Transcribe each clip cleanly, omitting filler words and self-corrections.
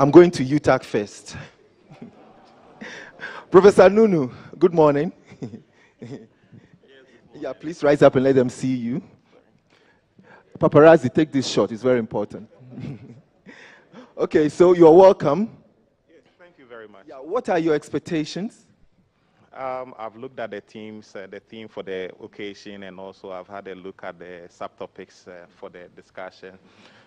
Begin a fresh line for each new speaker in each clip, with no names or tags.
I'm going to UTAC first. Professor Nunu, good morning. Yeah, please rise up and let them see you. Paparazzi, take this shot. It's very important. Okay, so you're welcome.
Yes, thank you very much.
Yeah, what are your expectations?
I've looked at the themes, the theme for the occasion, and also I've had a look at the subtopics for the discussion.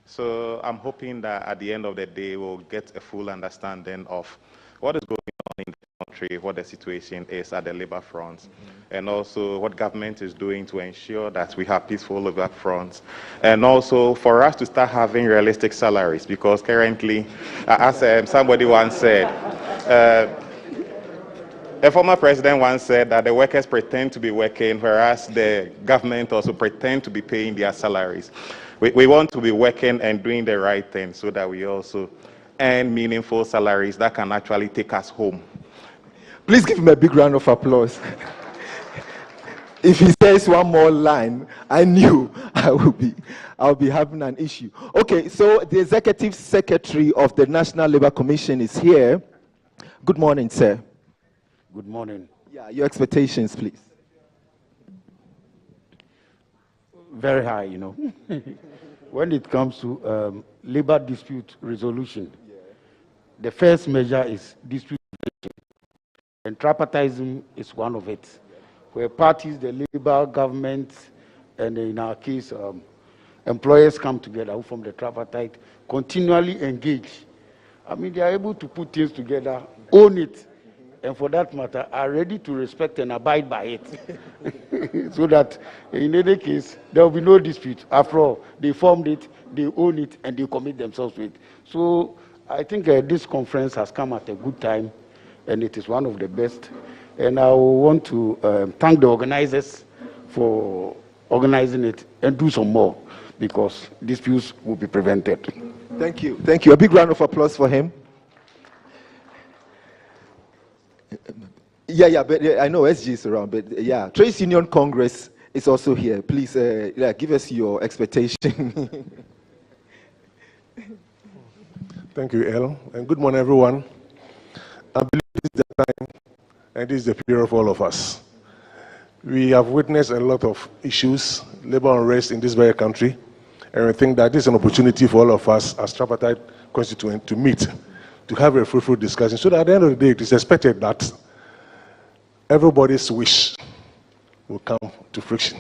So I'm hoping that at the end of the day, we'll get a full understanding of what is going on in the country, what the situation is at the labor front, and also what government is doing to ensure that we have peaceful labor fronts, and also for us to start having realistic salaries, because currently, as somebody once said, a former president once said that the workers pretend to be working, whereas the government also pretend to be paying their salaries. We want to be working and doing the right thing so that we also earn meaningful salaries that can actually take us home.
Please give him a big round of applause. If he says one more line, I knew I'll be having an issue. Okay, so the Executive Secretary of the National Labour Commission is here. Good morning, sir.
Good morning.
Yeah, your expectations, please.
Very high, you know. When it comes to labor dispute resolution, the first measure is dispute resolution, and tripartism is one of it, where parties, the labor, government, and in our case, employers come together who form the tripartite, continually engage. I mean, they are able to put things together, own it, and for that matter, are ready to respect and abide by it. So that in any case, there will be no dispute. After all, they formed it, they own it, and they commit themselves to it. So I think this conference has come at a good time, and it is one of the best. And I want to thank the organizers for organizing it and do some more, because disputes will be prevented.
Thank you. Thank you. A big round of applause for him. Yeah, but I know SG is around, but yeah, Trades Union Congress is also here. Please, give us your expectation.
Thank you, El, and good morning, everyone. I believe this is the time, and this is the period of all of us. We have witnessed a lot of issues, labor unrest in this very country, and we think that this is an opportunity for all of us as tripartite constituent to meet, to have a fruitful discussion, so that at the end of the day, it is expected that everybody's wish will come to fruition.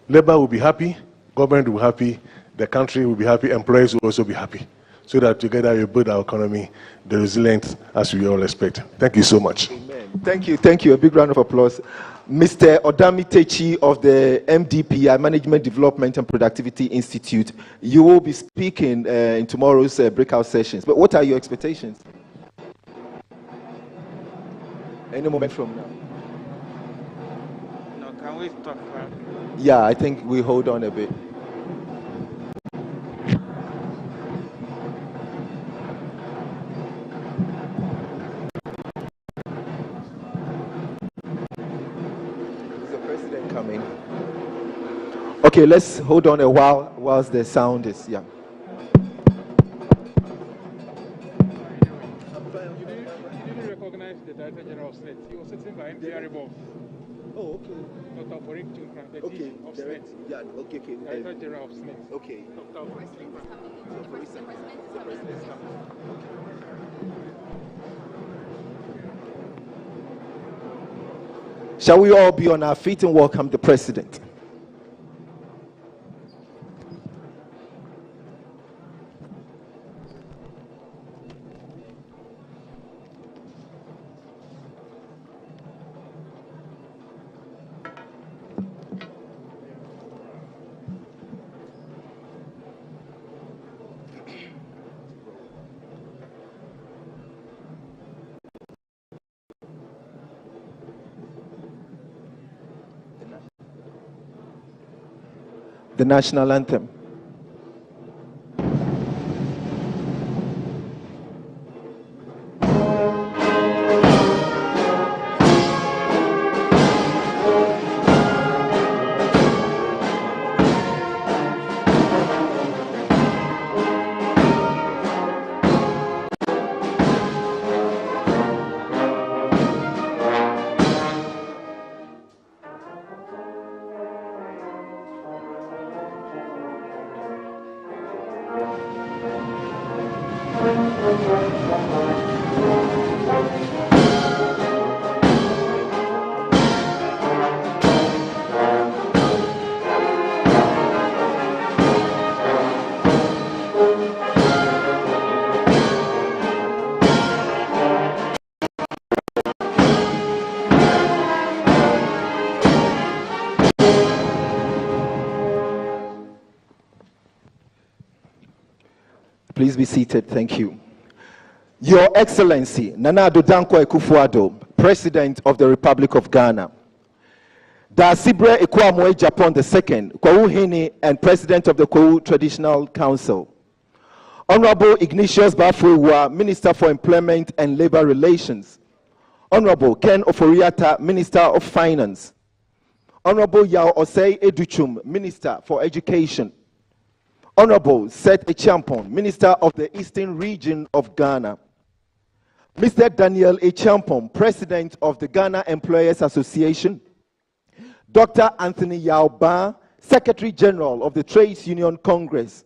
Labor will be happy, government will be happy, the country will be happy, employees will also be happy, so that together we build our economy, the resilience as we all expect. Thank you so much.
Amen. Thank you. A big round of applause. Mr. Odami Techi of the MDPI, Management Development and Productivity Institute, you will be speaking in tomorrow's breakout sessions. But what are your expectations? Any moment from now.
No, can we talk about?
Yeah, I think we hold on a bit. Is the president coming? Okay, let's hold on a while whilst the sound is, yeah.
The Director General of SNET. He was sitting by MDR above.
Oh, okay.
Dr. Forik Chunkran, the
Okay.
Dean of SNET.
Yeah, okay.
Director General of SNET.
Okay.
Dr. Forik Chunkran.
Shall we all be on our feet and welcome the president? The national anthem. Please be seated. Thank you. Your Excellency, Nana Addo Dankwa Akufo-Addo, President of the Republic of Ghana. Da Sibre Ekwamwe Japan II, Kwawu Hini, and President of the Kwawu Traditional Council. Honorable Ignatius Bafuwa, Minister for Employment and Labor Relations. Honorable Ken Oforiata, Minister of Finance. Honorable Yao Osei Educhum, Minister for Education. Honorable Seth Echampon, Minister of the Eastern Region of Ghana. Mr. Daniel Echampon, President of the Ghana Employers Association. Dr. Anthony Yao-Ba, Secretary General of the Trades Union Congress.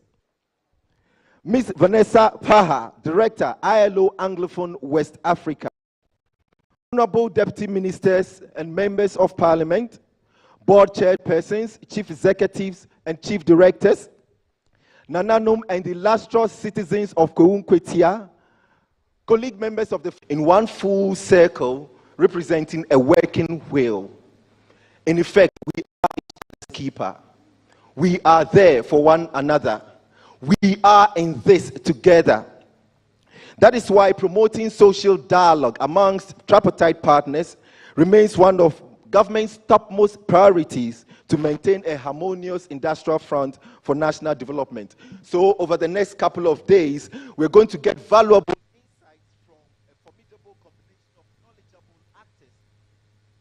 Ms. Vanessa Paha, Director, ILO Anglophone West Africa. Honorable Deputy Ministers and Members of Parliament, Board Chairpersons, Chief Executives, and Chief Directors, Nananum and illustrious citizens of Kwetia, colleague members of the in one full circle representing a working wheel. In effect, we are each keeper. We are there for one another. We are in this together. That is why promoting social dialogue amongst tripartite partners remains one of government's topmost priorities to maintain a harmonious industrial front for national development. So over the next couple of days, we're going to get valuable insights from a formidable combination of knowledgeable actors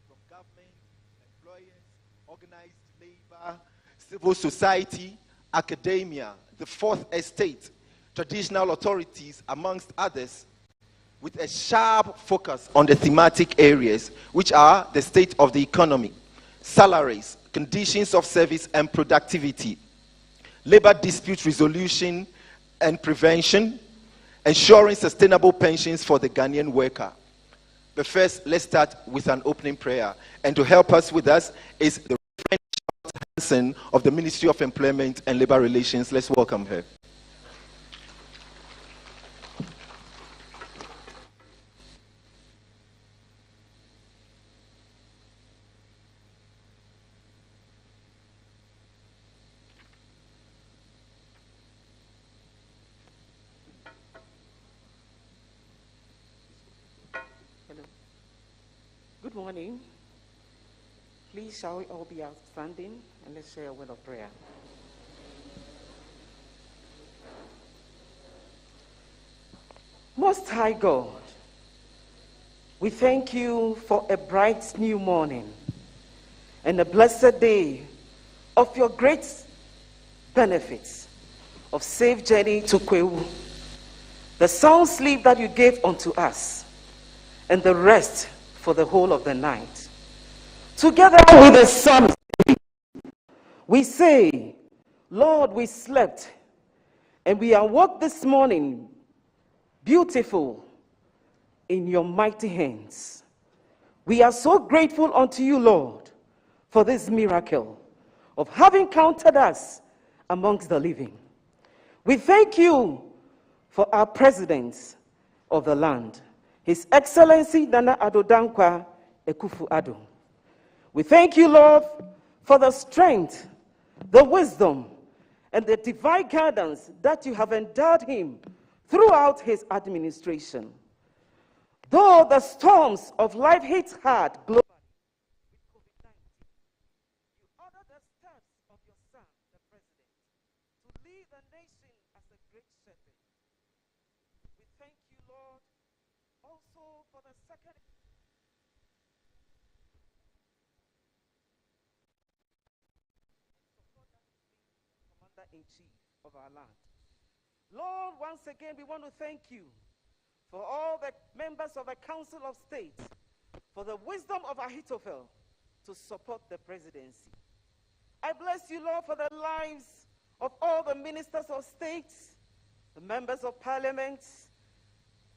from government, employers, organized labor, civil society, academia, the fourth estate, traditional authorities, amongst others, with a sharp focus on the thematic areas, which are the state of the economy, salaries, conditions of service and productivity, labor dispute resolution and prevention, ensuring sustainable pensions for the Ghanaian worker. But first, let's start with an opening prayer. And to help us with us is the Reverend Charlotte Hansen of the Ministry of Employment and Labor Relations. Let's welcome her.
Good morning. Please shall we all be outstanding and let's share a word of prayer. Most High God, we thank you for a bright new morning and a blessed day of your great benefits of safe journey to Kwewu, the sound sleep that you gave unto us, and the rest for the whole of the night. Together with the psalmist, we say, Lord, we slept and we awoke this morning beautiful in your mighty hands. We are so grateful unto you, Lord, for this miracle of having counted us amongst the living. We thank you for our president of the land, His Excellency Nana Addo Dankwa Akufo-Addo. We thank you, Lord, for the strength, the wisdom, and the divine guidance that you have endowed him throughout his administration. Though the storms of life hit hard globally with COVID-19, you ordered the steps of your son, the president, to lead the nation as a great shepherd. We thank you, Lord, also for the second Commander-in-Chief of our land. Lord, once again, we want to thank you for all the members of the Council of State, for the wisdom of Ahithophel to support the presidency. I bless you, Lord, for the lives of all the ministers of state, the members of parliament,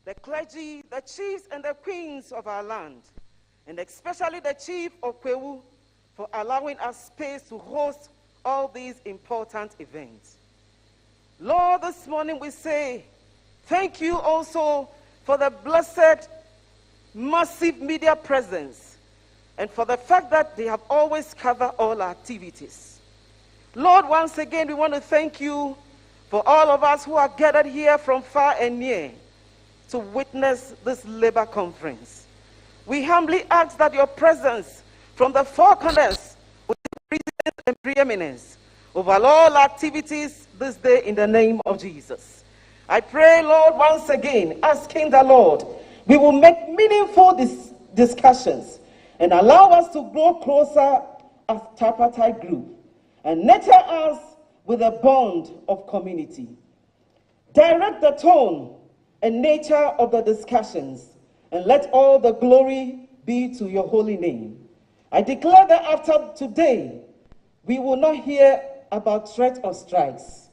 the clergy, the chiefs and the queens of our land, and especially the chief of Kwewu for allowing us space to host all these important events. Lord, this morning we say thank you also for the blessed, massive media presence and for the fact that they have always covered all our activities. Lord, once again, we want to thank you for all of us who are gathered here from far and near to witness this Labour Conference. We humbly ask that your presence from the four corners will be present and preeminence over all activities this day in the name of Jesus. I pray, Lord, once again, asking the Lord, we will make meaningful discussions and allow us to grow closer as tripartite group and nurture us with a bond of community. Direct the tone and nature of the discussions, and let all the glory be to your holy name. I declare that after today, we will not hear about threat or strikes.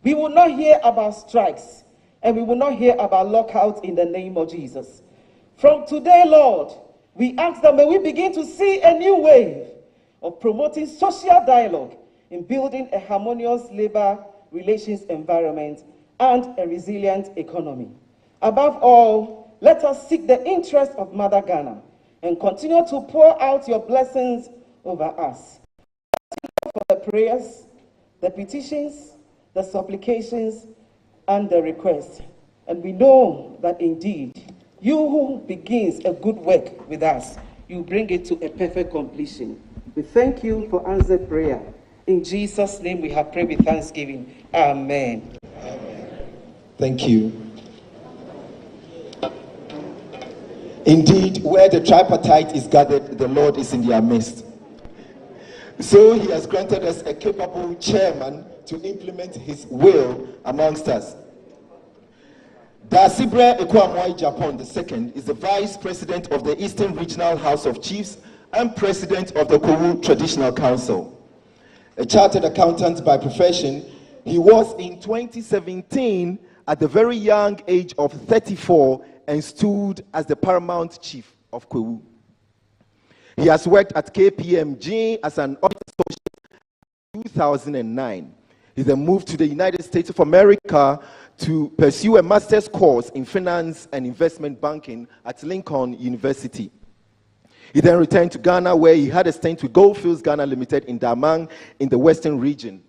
We will not hear about strikes, and we will not hear about lockout in the name of Jesus. From today, Lord, we ask that may we begin to see a new wave of promoting social dialogue in building a harmonious labor relations environment and a resilient economy. Above all, let us seek the interest of Mother Ghana and continue to pour out your blessings over us. For the prayers, the petitions, the supplications, and the requests. And we know that indeed, you who begins a good work with us, you bring it to a perfect completion. We thank you for answered prayer. In Jesus' name we have prayed with thanksgiving. Amen.
Thank you. Indeed, where the tripartite is gathered, the Lord is in their midst. So he has granted us a capable chairman to implement his will amongst us. Dasibre Ekwamwai Japan II is the Vice President of the Eastern Regional House of Chiefs and President of the Kwewu Traditional Council. A chartered accountant by profession, he was in 2017 at the very young age of 34 and stood as the paramount chief of Kwewu. He has worked at KPMG as an audit associate in 2009. He then moved to the United States of America to pursue a master's course in finance and investment banking at Lincoln University. He then returned to Ghana, where he had a stint with Goldfields Ghana Limited in Damang in the Western region.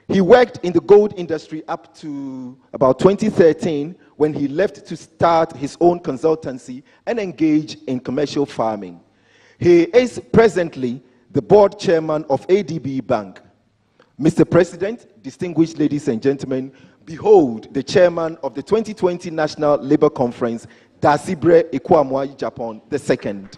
He worked in the gold industry up to about 2013 when he left to start his own consultancy and engage in commercial farming. He is presently the board chairman of ADB Bank. Mr. President, distinguished ladies and gentlemen, behold the chairman of the 2020 National Labour Conference, Dasibre Ekwamwai Japan II.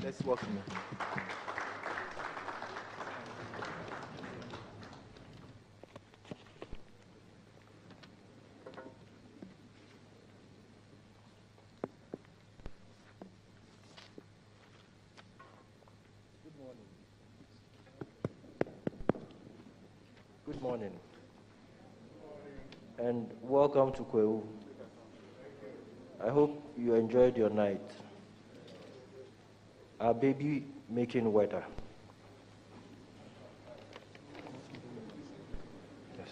Let's welcome him.
Good morning. And welcome to Kwewu. I hope you enjoyed your night. Our baby making weather. Yes.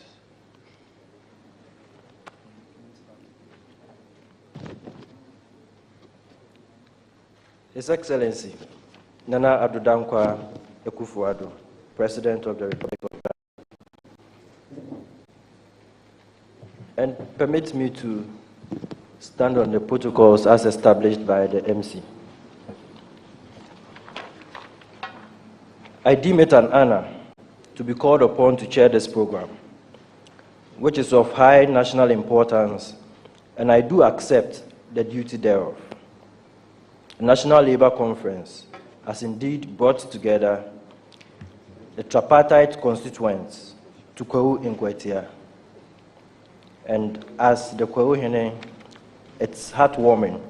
His Excellency, Nana Addo Dankwa Akufo-Addo, President of the Republic of Ghana. And permit me to stand on the protocols as established by the MC. I deem it an honor to be called upon to chair this program, which is of high national importance, and I do accept the duty thereof. the National Labour Conference has indeed brought together the tripartite constituents to Kwahu in Kwetia. And as the Kwahu Hene, it's heartwarming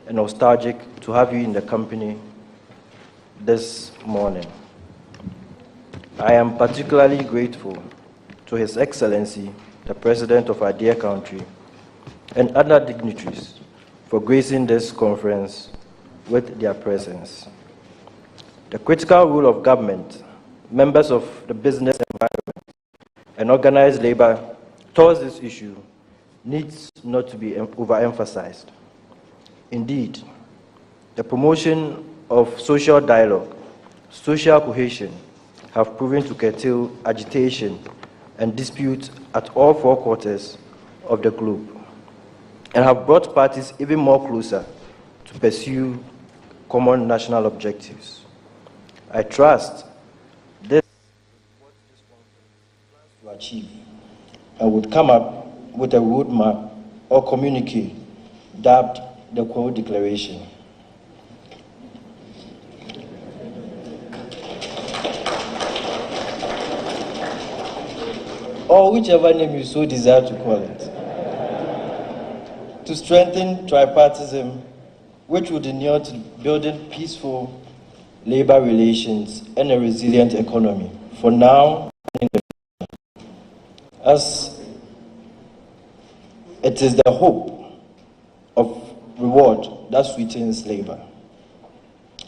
and nostalgic to have you in the company this morning. I am particularly grateful to His Excellency, the President of our dear country, and other dignitaries for gracing this conference with their presence. The critical role of government, members of the business environment, and organized labor towards this issue needs not to be overemphasized. Indeed, the promotion of social dialogue, social cohesion have proven to curtail agitation and dispute at all four quarters of the globe, and have brought parties even more closer to pursue common national objectives. I trust this is what this conference plans to achieve, and would come up with a roadmap or communique dubbed the Kwahu Declaration. Or whichever name you so desire to call it, to strengthen tripartism, which would inure to building peaceful labor relations and a resilient economy for now and in the future. As it is the hope of reward that sweetens labor.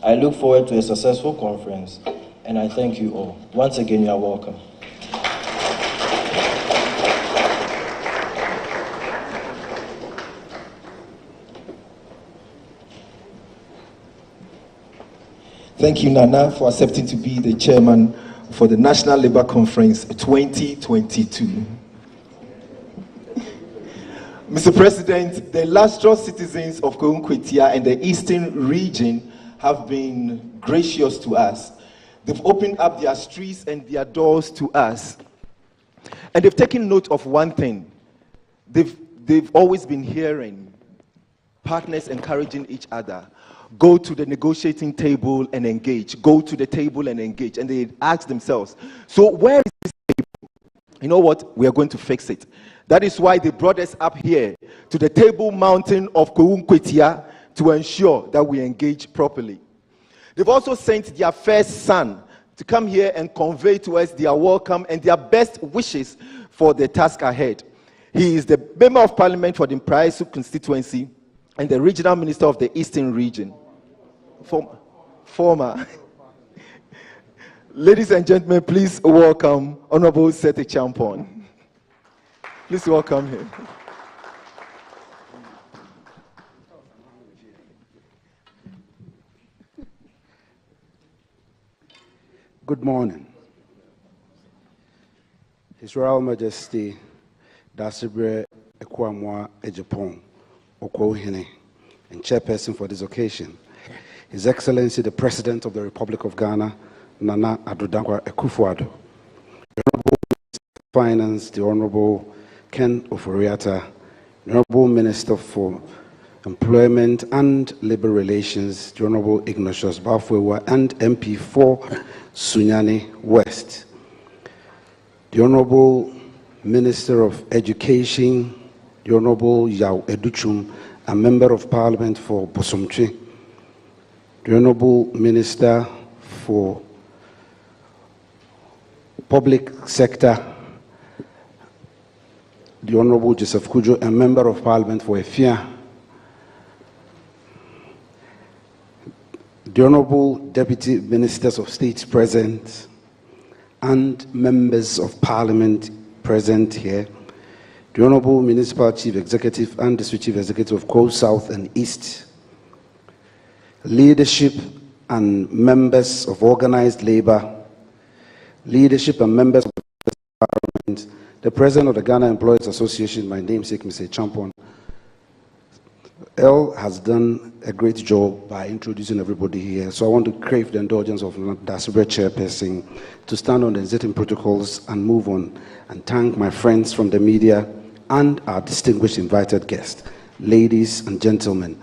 I look forward to a successful conference, and I thank you all. Once again, you are welcome.
Thank you, Nana, for accepting to be the chairman for the National Labour Conference 2022. Mr. President, the illustrious citizens of Kwahu Kwetia and the Eastern region have been gracious to us. They've opened up their streets and their doors to us. And they've taken note of one thing. They've always been hearing partners encouraging each other. Go to the negotiating table and engage. Go to the table and engage. And they ask themselves, so where is this table? You know what? We are going to fix it. That is why they brought us up here to the Table Mountain of Kwahu Kwetia to ensure that we engage properly. They've also sent their first son to come here and convey to us their welcome and their best wishes for the task ahead. He is the Member of Parliament for the Mpraisu constituency and the Regional Minister of the Eastern Region. Former. Ladies and gentlemen, please welcome Honorable Sete Champon. Please welcome him.
Good morning. His Royal Majesty Dasibre Ekwamwa Ejapon Okwohene, and chairperson for this occasion, His Excellency the President of the Republic of Ghana, Nana Addo Akufo-Addo, the Honorable Minister of Finance, the Honorable Ken Ofori-Atta, the Honorable Minister for Employment and Labour Relations, the Honorable Ignatius Bafwewa, and MP for Sunyani West, the Honorable Minister of Education, the Honorable Yao Educhum, a Member of Parliament for Bosomtwe, the Honorable Minister for Public Sector, the Honorable Joseph Kujo, a Member of Parliament for Efia, the Honorable Deputy Ministers of State present, and Members of Parliament present here, the Honorable Municipal Chief Executive and District Chief Executive of Kwahu South and East, leadership and members of organized labor, leadership and members of the Parliament, the President of the Ghana Employees Association, my namesake, Mr. Champon. Elle has done a great job by introducing everybody here, so I want to crave the indulgence of Dasibre Chairperson to stand on the existing protocols and move on, and thank my friends from the media and our distinguished invited guests. Ladies and gentlemen,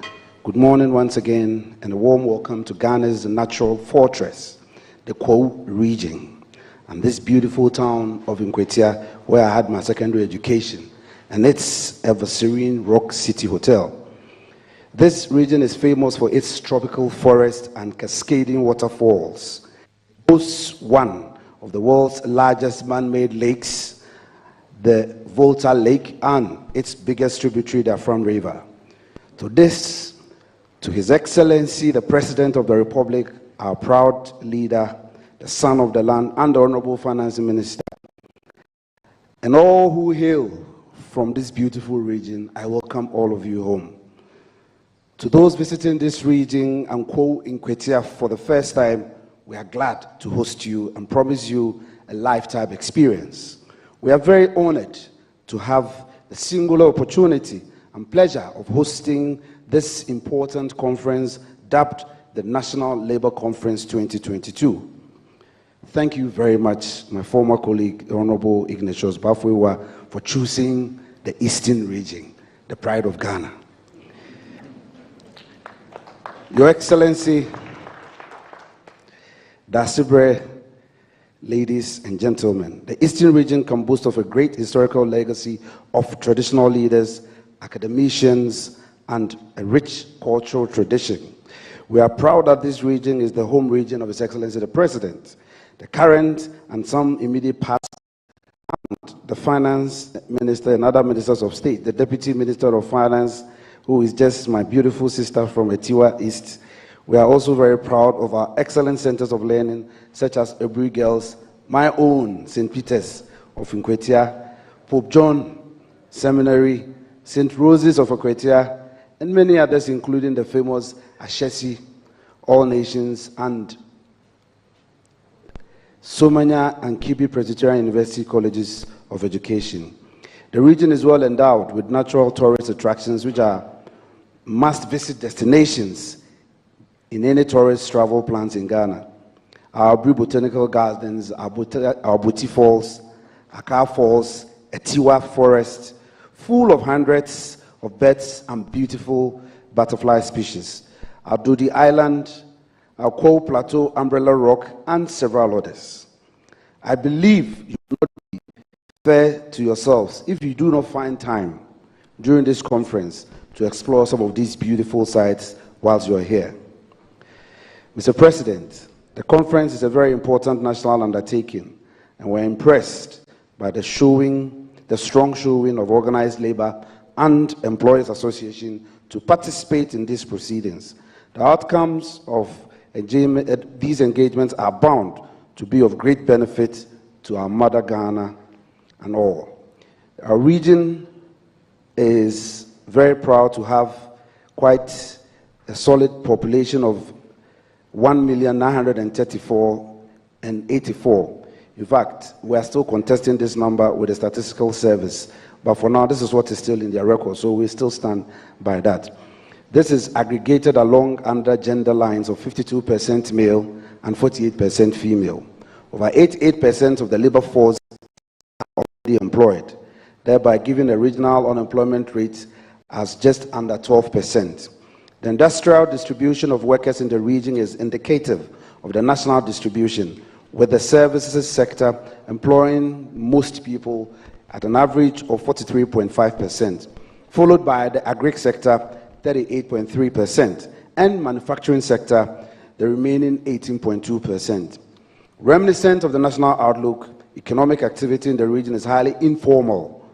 Good morning once again, and a warm welcome to Ghana's natural fortress, the Kwahu region, and this beautiful town of Nkwetia, where I had my secondary education, and its ever-serene Rock City Hotel. This region is famous for its tropical forest and cascading waterfalls. It boasts one of the world's largest man-made lakes, the Volta Lake, and its biggest tributary, the Afram River. To His Excellency, the President of the Republic, our proud leader, the son of the land, and the Honorable Finance Minister, and all who hail from this beautiful region, I welcome all of you home. To those visiting this region and Kwahu Nkwetia for the first time, we are glad to host you and promise you a lifetime experience. We are very honored to have the singular opportunity and pleasure of hosting this important conference dubbed the National Labour Conference 2022. Thank you very much, my former colleague, Honorable Ignatius Bafwewa, for choosing the Eastern region, the pride of Ghana. Your Excellency, Dasibre, ladies and gentlemen, the Eastern region can boast of a great historical legacy of traditional leaders, academicians, and a rich cultural tradition. We are proud that this region is the home region of His Excellency the President, the current and some immediate past, and the Finance Minister and other Ministers of State, the Deputy Minister of Finance, who is just my beautiful sister from Etiwa East. We are also very proud of our excellent centers of learning, such as Ebri Girls, my own St. Peter's of Nkwetia, Pope John Seminary, St. Roses of Nkwetia, and many others, including the famous Ashesi, All Nations, and Somanya and Kibi Presbyterian University Colleges of Education. The region is well endowed with natural tourist attractions, which are must-visit destinations in any tourist travel plans in Ghana. Our Abri Botanical Gardens, our Boti Falls, Akar Falls, Etiwa Forest, full of hundreds of birds and beautiful butterfly species, our Dodi Island, our Kwahu Plateau, Umbrella Rock, and several others. I believe you will not be fair to yourselves if you do not find time during this conference to explore some of these beautiful sites whilst you are here. Mr. President, the conference is a very important national undertaking, and we're impressed by the strong showing of organized labor and employers association to participate in these proceedings. The outcomes of these engagements are bound to be of great benefit to our mother Ghana and all. Our region is very proud to have quite a solid population of 1,934,084. In fact, we are still contesting this number with the statistical service, but for now, this is what is still in their record, so we still stand by that. This is aggregated along under gender lines of 52% male and 48% female. Over 88% of the labor force are already employed, thereby giving a regional unemployment rate as just under 12%. The industrial distribution of workers in the region is indicative of the national distribution, with the services sector employing most people at an average of 43.5%, followed by the agri sector, 38.3%, and manufacturing sector, the remaining 18.2%. Reminiscent of the national outlook, economic activity in the region is highly informal,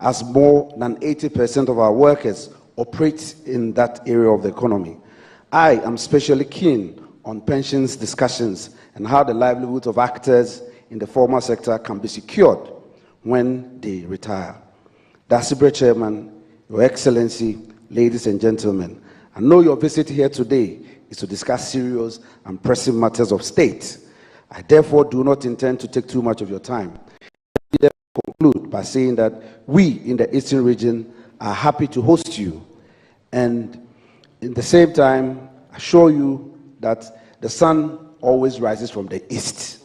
as more than 80% of our workers operate in that area of the economy. I am especially keen on pensions discussions and how the livelihoods of actors in the formal sector can be secured when they retire. Dasibre Chairman, Your Excellency, ladies and gentlemen, I know your visit here today is to discuss serious and pressing matters of state. I therefore do not intend to take too much of your time. I conclude by saying that we in the Eastern region are happy to host you, and in the same time assure you that the sun always rises from the east.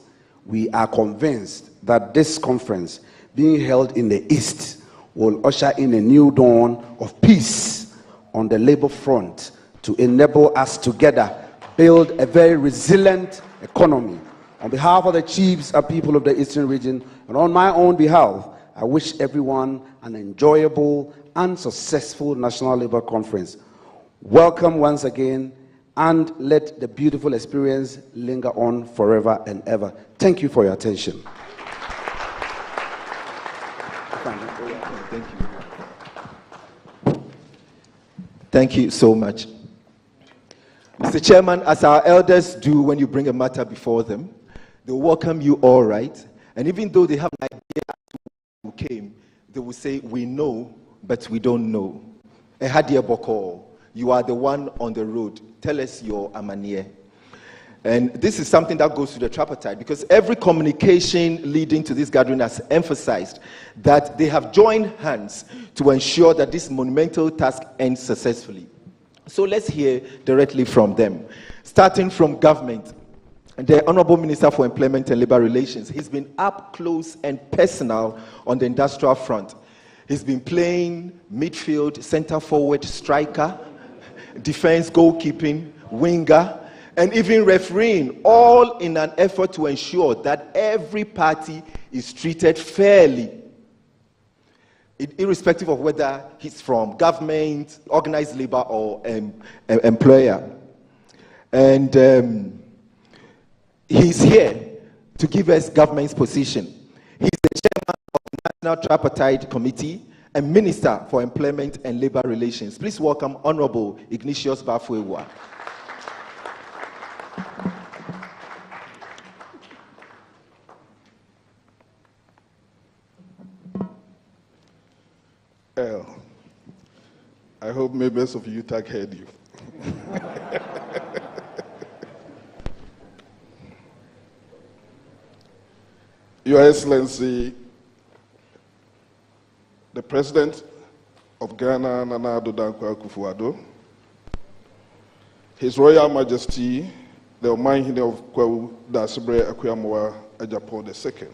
We are convinced that this conference being held in the east will usher in a new dawn of peace on the labor front
to enable us together build a very resilient economy. On behalf of the chiefs and people of the Eastern region, and on my own behalf, I wish everyone an enjoyable and successful National Labour Conference. Welcome once again, and let the beautiful experience linger on forever and ever. Thank you for your attention.
Thank you. Thank you so much. Mr. Chairman, as our elders do when you bring a matter before them, they will welcome you all right. And even though they have an idea who came, they will say, we know, but we don't know. Ehadia Boko, you are the one on the road. Tell us your amaniye. And this is something that goes to the tripartite, because every communication leading to this gathering has emphasized that they have joined hands to ensure that this monumental task ends successfully. So let's hear directly from them. Starting from government, the Honorable Minister for Employment and Labour Relations, he's been up close and personal on the industrial front. He's been playing midfield, center forward, striker, defense, goalkeeping, winger, and even refereeing, all in an effort to ensure that every party is treated fairly, irrespective of whether he's from government, organized labor, or employer. And he's here to give us government's position. He's the chairman of the National Tripartite Committee and Minister for Employment and Labour Relations. Please welcome Honorable Ignatius Bafuewa.
I hope members of UTAG heard you. Your Excellency, the President of Ghana, Nana Addo Dankwa Akufo-Addo, His Royal Majesty, the Omahene of Kwawu Dasibre Akuyamwa Ajapo II,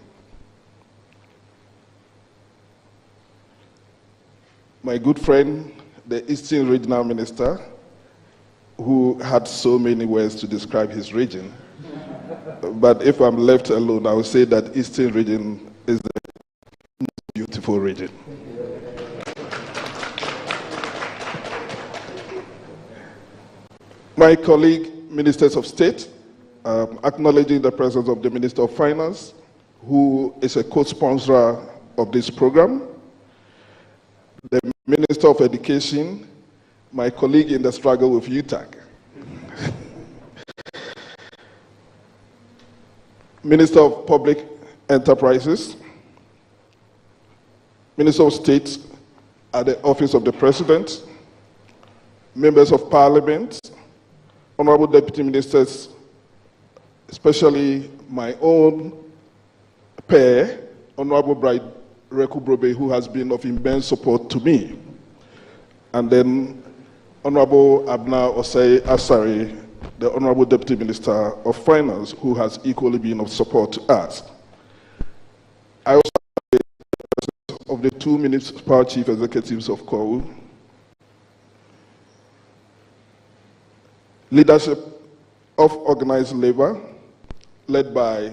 my good friend, the Eastern Regional Minister, who had so many words to describe his region. But if I'm left alone, I will say that Eastern region is the most beautiful region. My colleague, Ministers of State, acknowledging the presence of the Minister of Finance, who is a co-sponsor of this program, the Minister of Education, my colleague in the struggle with UTAG, Minister of Public Enterprises, Minister of State at the Office of the President, Members of Parliament, Honorable Deputy Ministers, especially my own pair, Honorable Bride Reku Brobe, who has been of immense support to me, and then Honorable Abna Osei Asari, the Honorable Deputy Minister of Finance, who has equally been of support to us. I also have the presence of the two municipal chief executives of KOU, leadership of organized labor, led by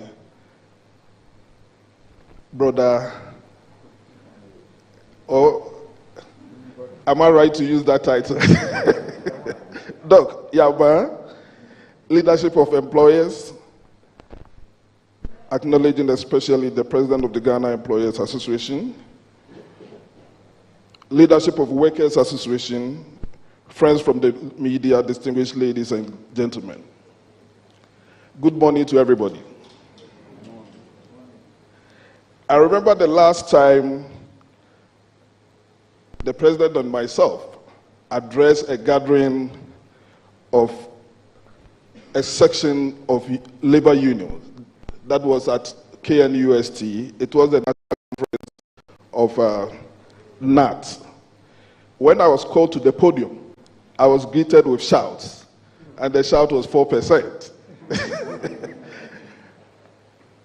Brother, or am I right to use that title? Doc Yaba, leadership of employers, acknowledging especially the President of the Ghana Employers Association, leadership of Workers Association, friends from the media, distinguished ladies and gentlemen. Good morning to everybody. I remember the last time the President and myself addressed a gathering of a section of labor unions. That was at KNUST. It was the national conference of NAT. When I was called to the podium, I was greeted with shouts, and the shout was 4%.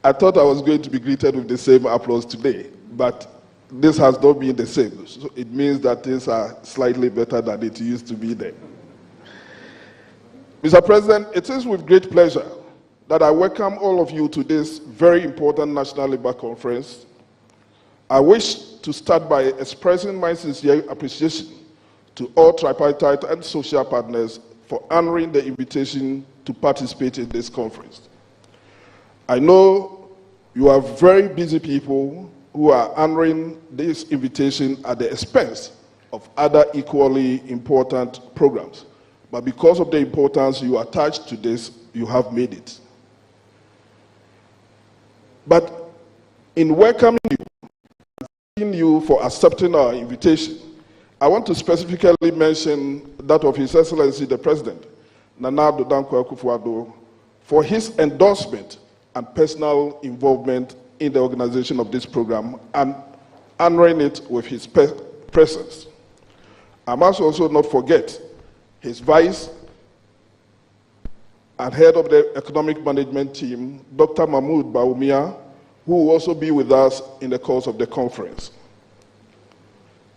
I thought I was going to be greeted with the same applause today, but this has not been the same. So it means that things are slightly better than it used to be then. Mr. President, it is with great pleasure that I welcome all of you to this very important National Labour Conference. I wish to start by expressing my sincere appreciation to all tripartite and social partners for honoring the invitation to participate in this conference. I know you are very busy people who are honoring this invitation at the expense of other equally important programs. But because of the importance you attach to this, you have made it. But in welcoming you, thanking you for accepting our invitation, I want to specifically mention that of His Excellency the President, Nana Addo Dankwa Akufo-Addo, for his endorsement and personal involvement in the organization of this program and honoring it with his presence. I must also not forget his vice and head of the economic management team, Dr. Mahmoud Baumia, who will also be with us in the course of the conference.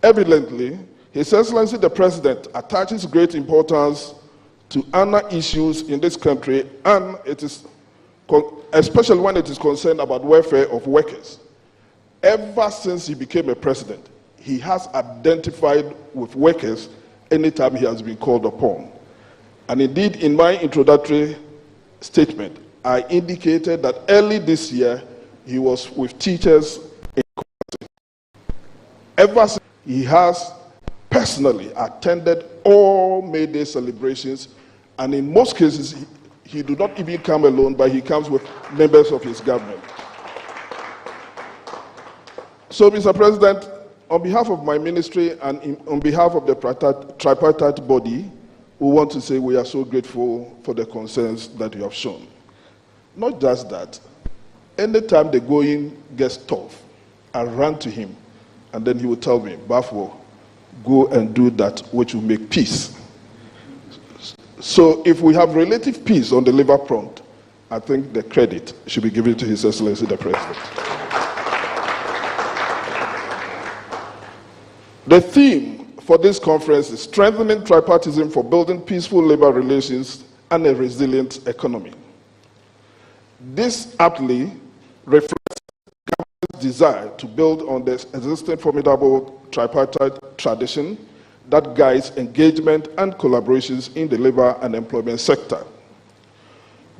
Evidently, His Excellency the President attaches great importance to honor issues in this country, and it is especially when it is concerned about welfare of workers. Ever since he became a president, he has identified with workers anytime he has been called upon. And indeed, in my introductory statement, I indicated that early this year, he was with teachers in Kumasi. Ever since, he has personally attended all May Day celebrations, and in most cases, he do not even come alone, but he comes with members of his government. So, Mr. President, on behalf of my ministry and on behalf of the tripartite body, we want to say we are so grateful for the concerns that you have shown. Not just that, anytime the going gets tough, I run to him, and then he will tell me, Bafo, go and do that which will make peace. So if we have relative peace on the labor front, I think the credit should be given to His Excellency the President. The theme for this conference is strengthening tripartism for building peaceful labor relations and a resilient economy. This aptly reflects the government's desire to build on the existing formidable tripartite tradition that guides engagement and collaborations in the labor and employment sector.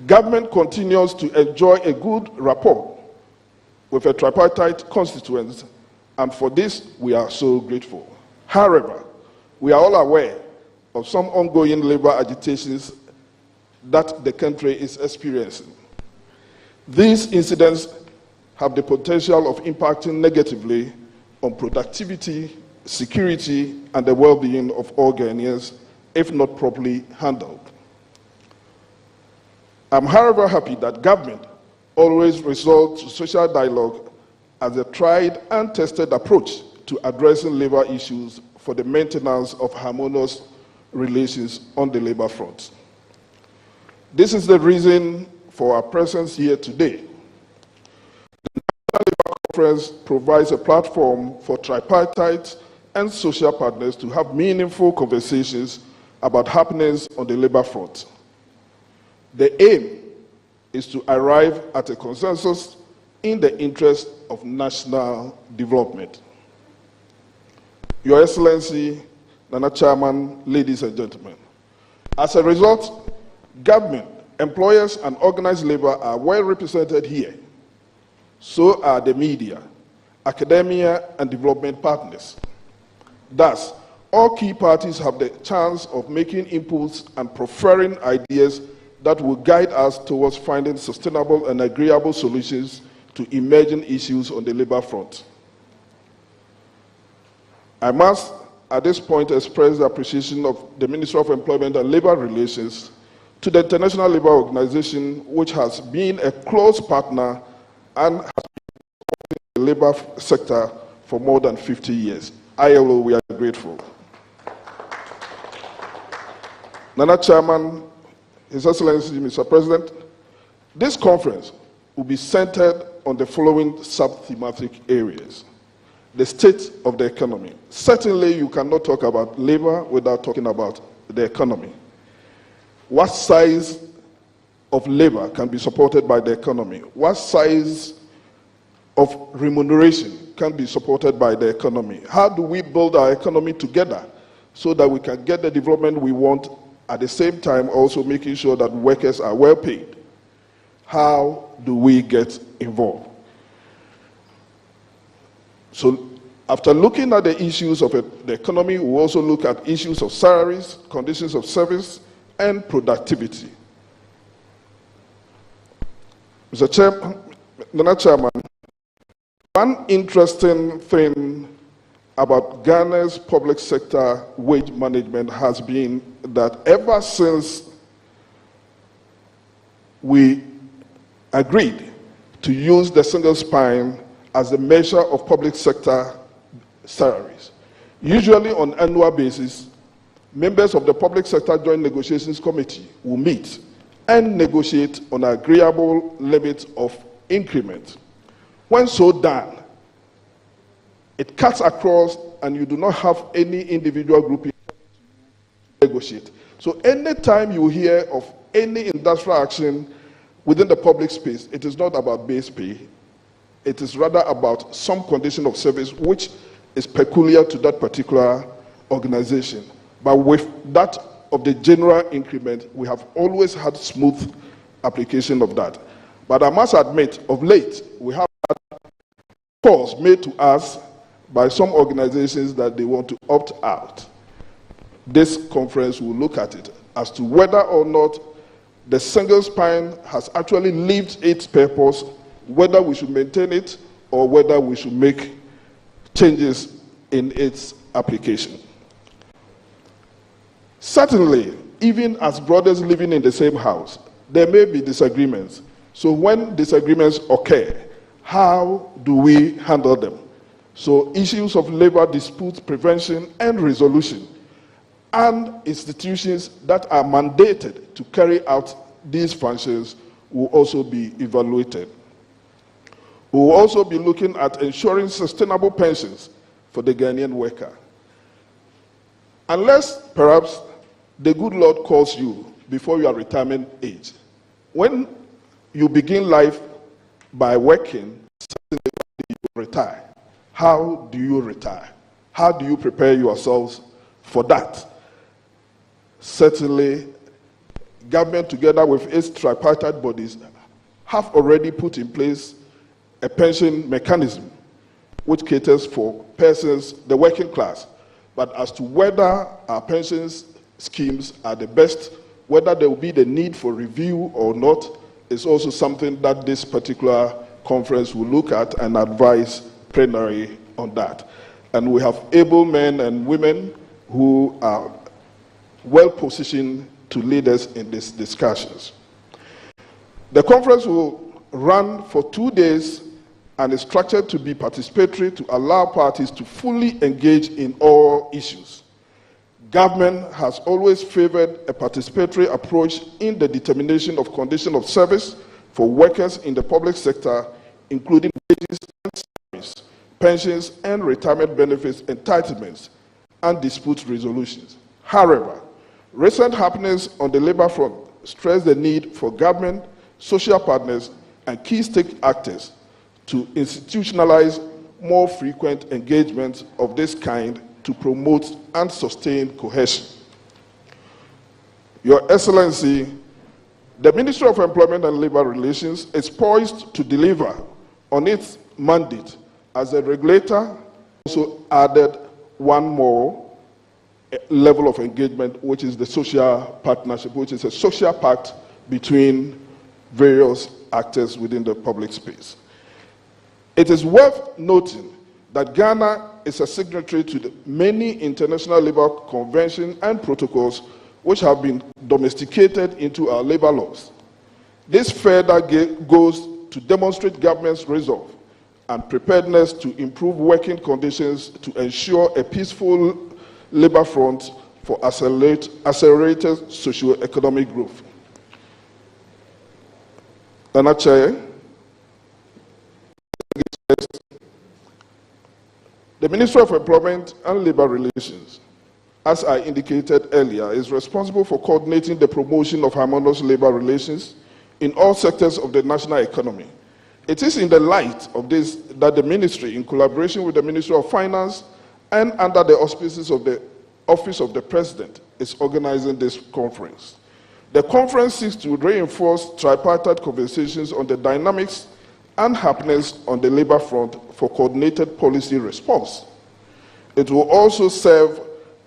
Government continues to enjoy a good rapport with a tripartite constituents, and for this we are so grateful. However, we are all aware of some ongoing labor agitations that the country is experiencing. These incidents have the potential of impacting negatively on productivity, security, and the well-being of all Ghanaians if not properly handled. I'm, however, happy that government always resorts to social dialogue as a tried and tested approach to addressing labor issues for the maintenance of harmonious relations on the labor front. This is the reason for our presence here today. The National Labour Conference provides a platform for tripartite and social partners to have meaningful conversations about happenings on the labor front. The aim is to arrive at a consensus in the interest of national development. Your Excellency, Nana Chairman, ladies and gentlemen, as a result, government, employers, and organized labor are well represented here. So are the media, academia, and development partners. Thus, all key parties have the chance of making inputs and preferring ideas that will guide us towards finding sustainable and agreeable solutions to emerging issues on the labor front. I must, at this point, express the appreciation of the Ministry of Employment and Labor Relations to the International Labour Organization, which has been a close partner and has been supporting the labor sector for more than 50 years. ILO, we are grateful. Nana Chairman, His Excellency, Mr. President, this conference will be centered on the following sub-thematic areas. The state of the economy. Certainly, you cannot talk about labor without talking about the economy. what size of labor can be supported by the economy, what size of remuneration can be supported by the economy. How do we build our economy together so that we can get the development we want, at the same time also making sure that workers are well paid? How do we get involved? So after looking at the issues of the economy, we also look at issues of salaries, conditions of service, and productivity. Mr. Chairman, one interesting thing about Ghana's public sector wage management has been that ever since we agreed to use the single spine as a measure of public sector salaries, usually on an annual basis, members of the Public Sector Joint Negotiations Committee will meet and negotiate on an agreeable limit of increment. When so done, it cuts across and you do not have any individual grouping to negotiate. So anytime you hear of any industrial action within the public space, it is not about base pay. It is rather about some condition of service which is peculiar to that particular organization. But with that of the general increment, we have always had smooth application of that. But I must admit, of late, we have had calls made to us by some organizations that they want to opt out. This conference will look at it as to whether or not the single spine has actually lived its purpose, whether we should maintain it or whether we should make changes in its application. Certainly, even as brothers living in the same house, there may be disagreements. So when disagreements occur, how do we handle them? So issues of labor dispute prevention and resolution, and institutions that are mandated to carry out these functions will also be evaluated. We will also be looking at ensuring sustainable pensions for the Ghanaian worker. Unless perhaps the good Lord calls you before your retirement age. When you begin life by working, certainly you retire. How do you retire? How do you prepare yourselves for that? Certainly, government together with its tripartite bodies have already put in place a pension mechanism which caters for persons, the working class. But as to whether our pensions schemes are the best, whether there will be the need for review or not, is also something that this particular conference will look at and advise plenary on that. And we have able men and women who are well positioned to lead us in these discussions. The conference will run for 2 days and is structured to be participatory to allow parties to fully engage in all issues. Government has always favored a participatory approach in the determination of conditions of service for workers in the public sector, including wages and salaries, pensions and retirement benefits, entitlements, and dispute resolutions. However, recent happenings on the labor front stress the need for government, social partners, and key stake actors to institutionalize more frequent engagement of this kind to promote and sustain cohesion. Your Excellency, the Ministry of Employment and Labor Relations is poised to deliver on its mandate as a regulator. Also added one more level of engagement, which is the social partnership, which is a social pact between various actors within the public space. It is worth noting that Ghana is a signatory to the many international labor conventions and protocols which have been domesticated into our labor laws. This further goes to demonstrate government's resolve and preparedness to improve working conditions to ensure a peaceful labor front for accelerated socio-economic growth. Nana Chair, the Ministry of Employment and Labor Relations, as I indicated earlier, is responsible for coordinating the promotion of harmonious labor relations in all sectors of the national economy. It is in the light of this that the ministry, in collaboration with the Ministry of Finance and under the auspices of the Office of the President, is organizing this conference. The conference seeks to reinforce tripartite conversations on the dynamics and happenings on the labor front for coordinated policy response. It will also serve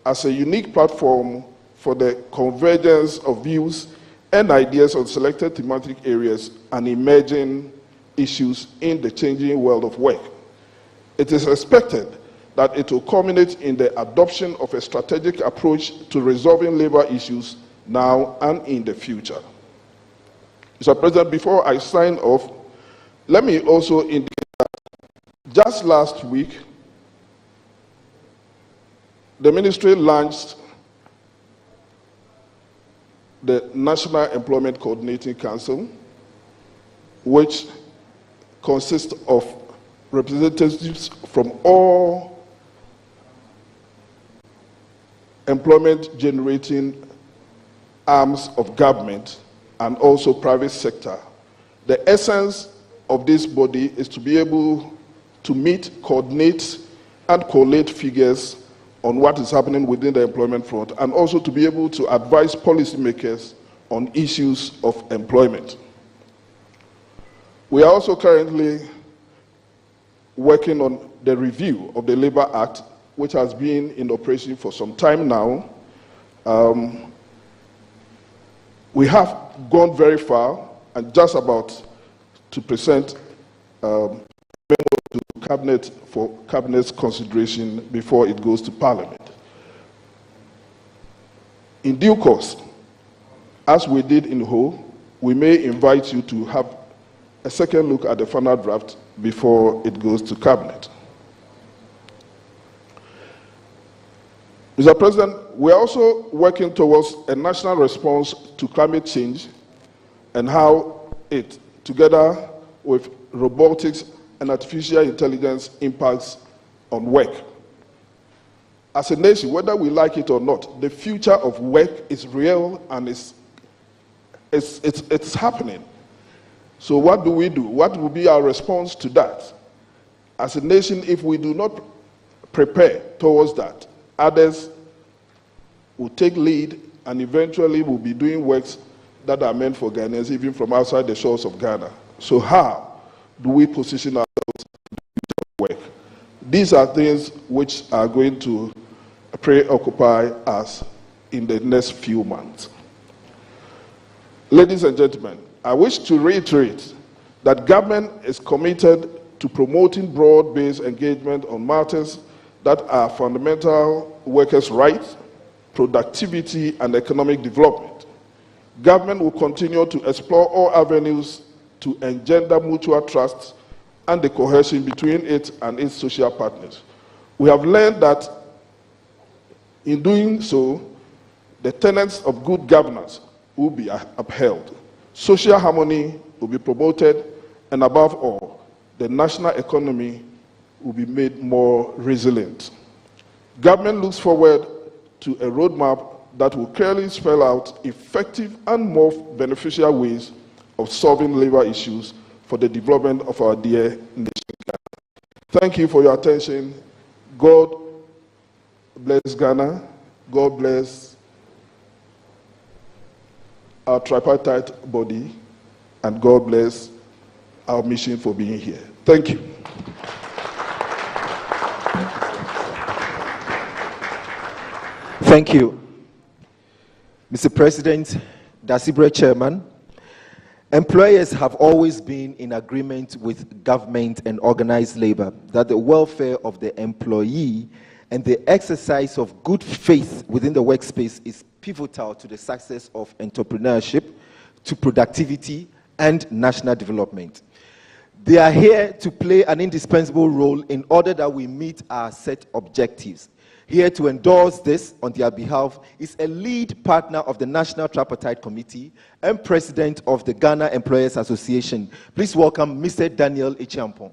as a unique platform for the convergence of views and ideas on selected thematic areas and emerging issues in the changing world of work. It is expected that it will culminate in the adoption of a strategic approach to resolving labor issues now and in the future. Mr. President, before I sign off, let me also indicate that just last week, the ministry launched the National Employment Coordinating Council, which consists of representatives from all employment-generating arms of government and also private sector. The essence of this body is to be able to meet, coordinate, and collate figures on what is happening within the employment front, and also to be able to advise policymakers on issues of employment. We are also currently working on the review of the Labor Act, which has been in operation for some time now. We have gone very far and just about to present memo to Cabinet for Cabinet's consideration before it goes to Parliament. In due course, as we did in Ho, we may invite you to have a second look at the final draft before it goes to Cabinet. Mr. President, we are also working towards a national response to climate change and how it, together with robotics and artificial intelligence, impacts on work. As a nation, whether we like it or not, the future of work is real and it's happening. So what do we do? What will be our response to that? As a nation, if we do not prepare towards that, others will take lead and eventually will be doing works that are meant for Ghanaians, even from outside the shores of Ghana. So how do we position ourselves in the future of work? These are things which are going to preoccupy us in the next few months. Ladies and gentlemen, I wish to reiterate that government is committed to promoting broad-based engagement on matters that are fundamental workers' rights, productivity, and economic development. Government will continue to explore all avenues to engender mutual trust and the cohesion between it and its social partners. We have learned that in doing so, the tenets of good governance will be upheld. Social harmony will be promoted, and above all, the national economy will be made more resilient. Government looks forward to a roadmap that will clearly spell out effective and more beneficial ways of solving labor issues for the development of our dear nation. Thank you for your attention. God bless Ghana. God bless our tripartite body, and God bless our mission for being here. Thank you.
Thank you. Mr. President, Dasibre Chairman, employers have always been in agreement with government and organized labor that the welfare of the employee and the exercise of good faith within the workspace is pivotal to the success of entrepreneurship, to productivity, and national development. They are here to play an indispensable role in order that we meet our set objectives. Here to endorse this on their behalf is a lead partner of the National Tripartite Committee and President of the Ghana Employers Association. Please welcome Mr. Daniel Echiampong.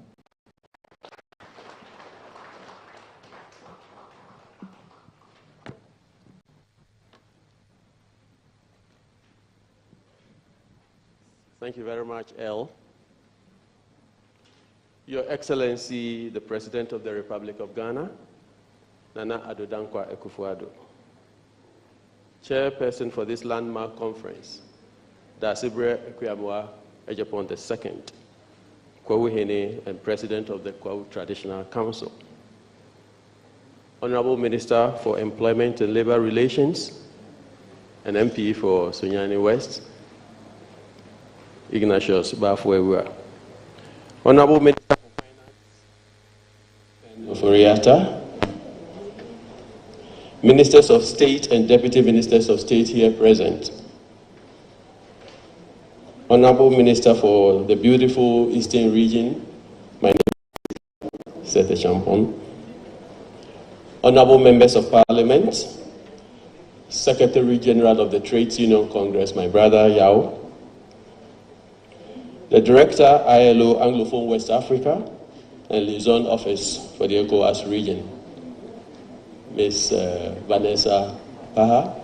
Thank you very much, El. Your Excellency, the President of the Republic of Ghana, Nana Addo Dankwa Akufo-Addo, Chairperson for this landmark conference, Dasibre Equiamwa Ejapon II, Kwawu Hene and President of the Kwawu Traditional Council, Honorable Minister for Employment and Labor Relations, and MP for Sunyani West, Ignatius Bafwewa, Honorable Minister for Finance and Oforiata, Ministers of State and Deputy Ministers of State here present, Honorable Minister for the beautiful Eastern region, my name is Sete Champon, Honorable Members of Parliament, Secretary General of the Trades Union Congress, my brother Yao, the Director, ILO Anglophone West Africa, and Liaison Office for the ECOWAS region, Ms. Vanessa Paha,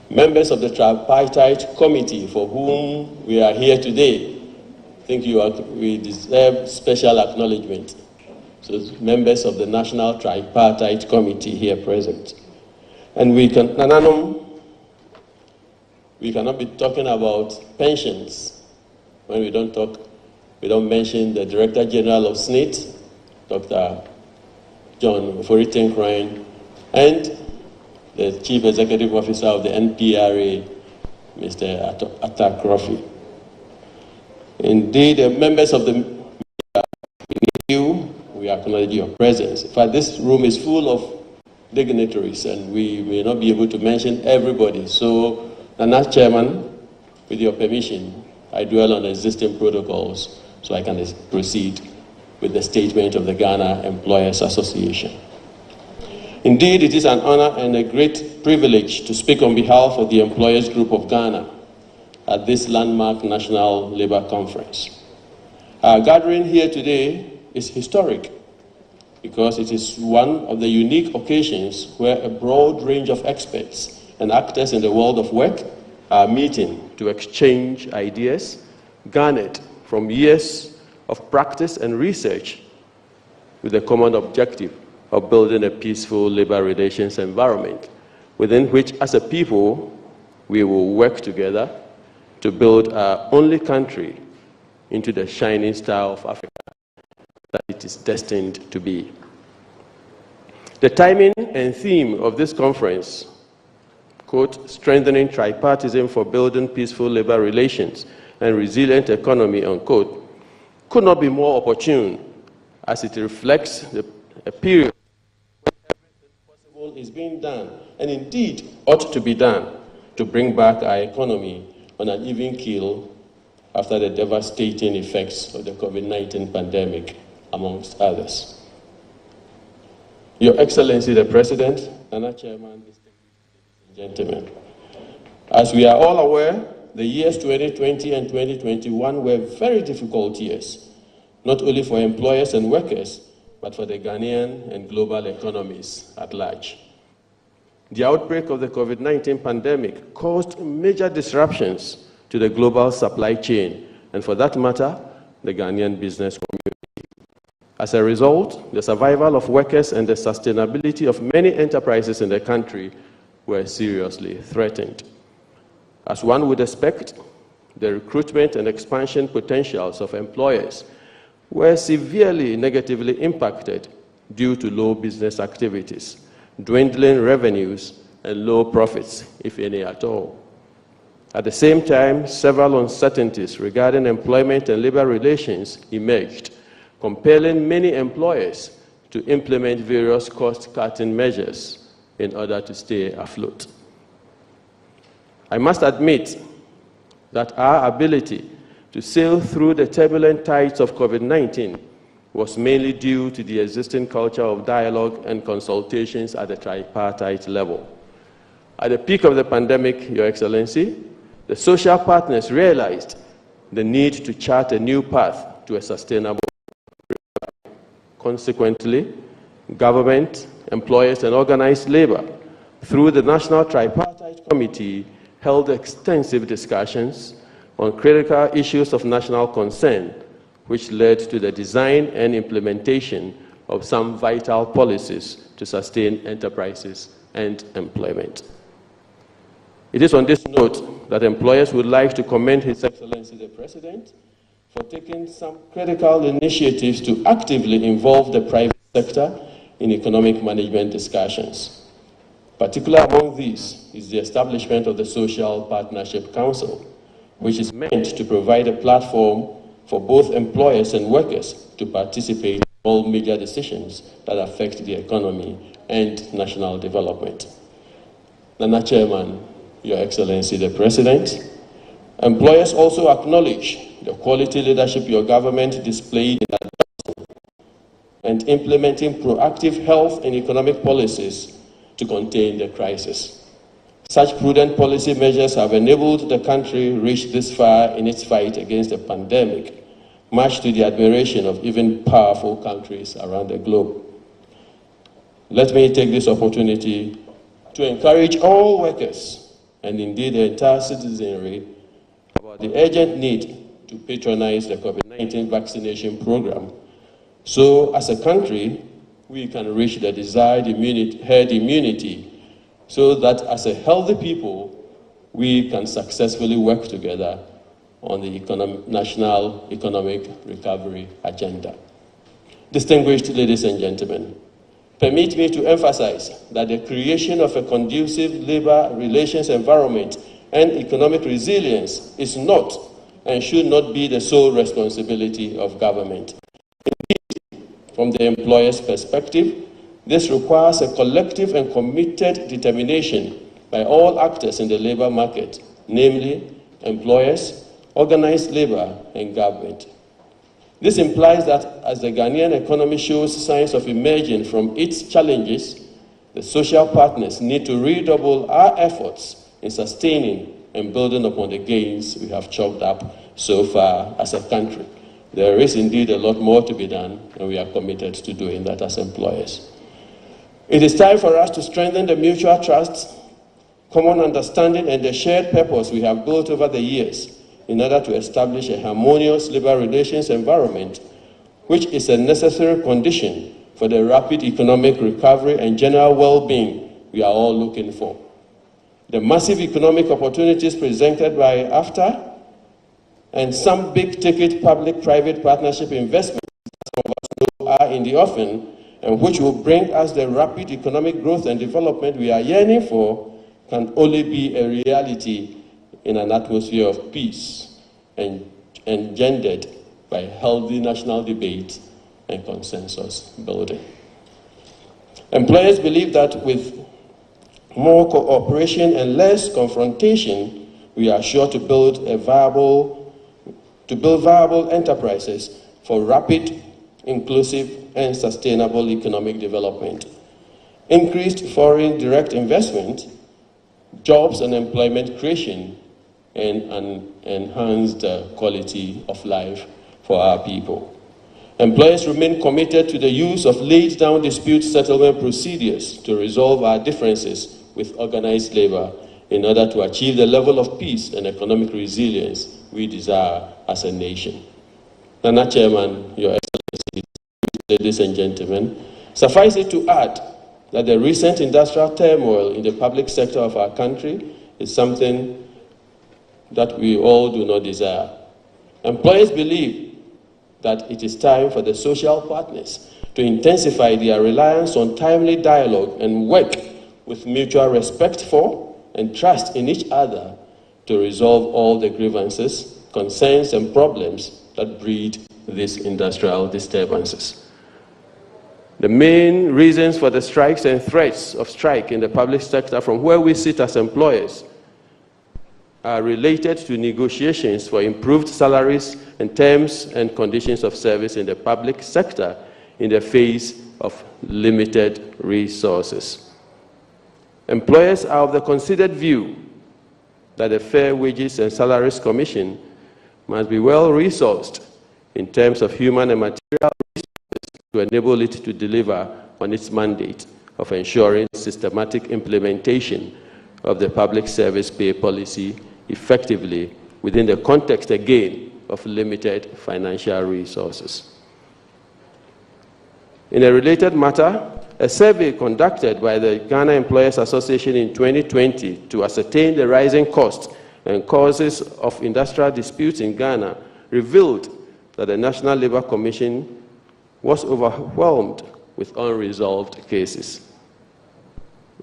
members of the Tripartite Committee for whom we are here today. I think we deserve special acknowledgement. So members of the National Tripartite Committee here present. And we cannot be talking about pensions when we don't mention the Director General of SNIT, Dr. John Ofori-Tinkrine, and the Chief Executive Officer of the NPRA, Mr. Atta Krofi. Indeed, the members of the media, we acknowledge your presence. In fact, this room is full of dignitaries, and we may not be able to mention everybody. So, Nana Chairman, with your permission, I dwell on existing protocols so I can proceed with the statement of the Ghana Employers Association. Indeed, it is an honor and a great privilege to speak on behalf of the Employers Group of Ghana at this landmark National Labour Conference. Our gathering here today is historic because it is one of the unique occasions where a broad range of experts and actors in the world of work are meeting to exchange ideas garnered from years of practice and research with the common objective of building a peaceful labor relations environment within which, as a people, we will work together to build our only country into the shining star of Africa that it is destined to be. The timing and theme of this conference, quote, strengthening tripartism for building peaceful labor relations and resilient economy, unquote, could not be more opportune as it reflects a period where everything possible is being done and indeed ought to be done to bring back our economy on an even keel after the devastating effects of the COVID-19 pandemic, amongst others. Your Excellency, the President, Nana Chairman, distinguished ladies and gentlemen, as we are all aware, the years 2020 and 2021 were very difficult years, not only for employers and workers, but for the Ghanaian and global economies at large. The outbreak of the COVID-19 pandemic caused major disruptions to the global supply chain, and for that matter, the Ghanaian business community. As a result, the survival of workers and the sustainability of many enterprises in the country were seriously threatened. As one would expect, the recruitment and expansion potentials of employers were severely negatively impacted due to low business activities, dwindling revenues, and low profits, if any at all. At the same time, several uncertainties regarding employment and labor relations emerged, compelling many employers to implement various cost-cutting measures in order to stay afloat. I must admit that our ability to sail through the turbulent tides of COVID-19 was mainly due to the existing culture of dialogue and consultations at the tripartite level. At the peak of the pandemic, Your Excellency, the social partners realized the need to chart a new path to a sustainable recovery. Consequently, government, employers, and organized labor, through the National Tripartite Committee, held extensive discussions, on critical issues of national concern, which led to the design and implementation of some vital policies to sustain enterprises and employment. It is on this note that employers would like to commend His Excellency the President for taking some critical initiatives to actively involve the private sector in economic management discussions. Particular among these is the establishment of the Social Partnership Council, which is meant to provide a platform for both employers and workers to participate in all major decisions that affect the economy and national development. Nana Chairman, Your Excellency the President, employers also acknowledge the quality leadership your government displayed in advancing and implementing proactive health and economic policies to contain the crisis. Such prudent policy measures have enabled the country reach this far in its fight against the pandemic, much to the admiration of even powerful countries around the globe. Let me take this opportunity to encourage all workers, and indeed the entire citizenry, about the urgent need to patronize the COVID-19 vaccination program, so as a country we can reach the desired herd immunity, so that as a healthy people we can successfully work together on the national economic recovery agenda. Distinguished ladies and gentlemen, permit me to emphasize that the creation of a conducive labor relations environment and economic resilience is not and should not be the sole responsibility of government. Indeed, from the employer's perspective, this requires a collective and committed determination by all actors in the labor market, namely employers, organized labor, and government. This implies that as the Ghanaian economy shows signs of emerging from its challenges, the social partners need to redouble our efforts in sustaining and building upon the gains we have chalked up so far as a country. There is indeed a lot more to be done, and we are committed to doing that as employers. It is time for us to strengthen the mutual trust, common understanding, and the shared purpose we have built over the years in order to establish a harmonious labor relations environment, which is a necessary condition for the rapid economic recovery and general well-being we are all looking for. The massive economic opportunities presented by AFTA and some big-ticket public-private partnership investments that some of us know are in the offing, and which will bring us the rapid economic growth and development we are yearning for, can only be a reality in an atmosphere of peace and engendered by healthy national debate and consensus building. Employers believe that with more cooperation and less confrontation, we are sure to build viable enterprises for rapid, inclusive, and sustainable economic development. Increased foreign direct investment, jobs and employment creation, and an enhanced quality of life for our people. Employers remain committed to the use of laid-down dispute settlement procedures to resolve our differences with organized labor in order to achieve the level of peace and economic resilience we desire as a nation. Nana Chairman, Your Excellency, ladies and gentlemen, suffice it to add that the recent industrial turmoil in the public sector of our country is something that we all do not desire. Employers believe that it is time for the social partners to intensify their reliance on timely dialogue and work with mutual respect for and trust in each other to resolve all the grievances, concerns, and problems that breed these industrial disturbances. The main reasons for the strikes and threats of strike in the public sector from where we sit as employers are related to negotiations for improved salaries and terms and conditions of service in the public sector in the face of limited resources. Employers are of the considered view that the Fair Wages and Salaries Commission must be well resourced in terms of human and material resources to enable it to deliver on its mandate of ensuring systematic implementation of the public service pay policy effectively within the context, again, of limited financial resources. In a related matter, a survey conducted by the Ghana Employers Association in 2020 to ascertain the rising costs and causes of industrial disputes in Ghana revealed that the National Labour Commission was overwhelmed with unresolved cases.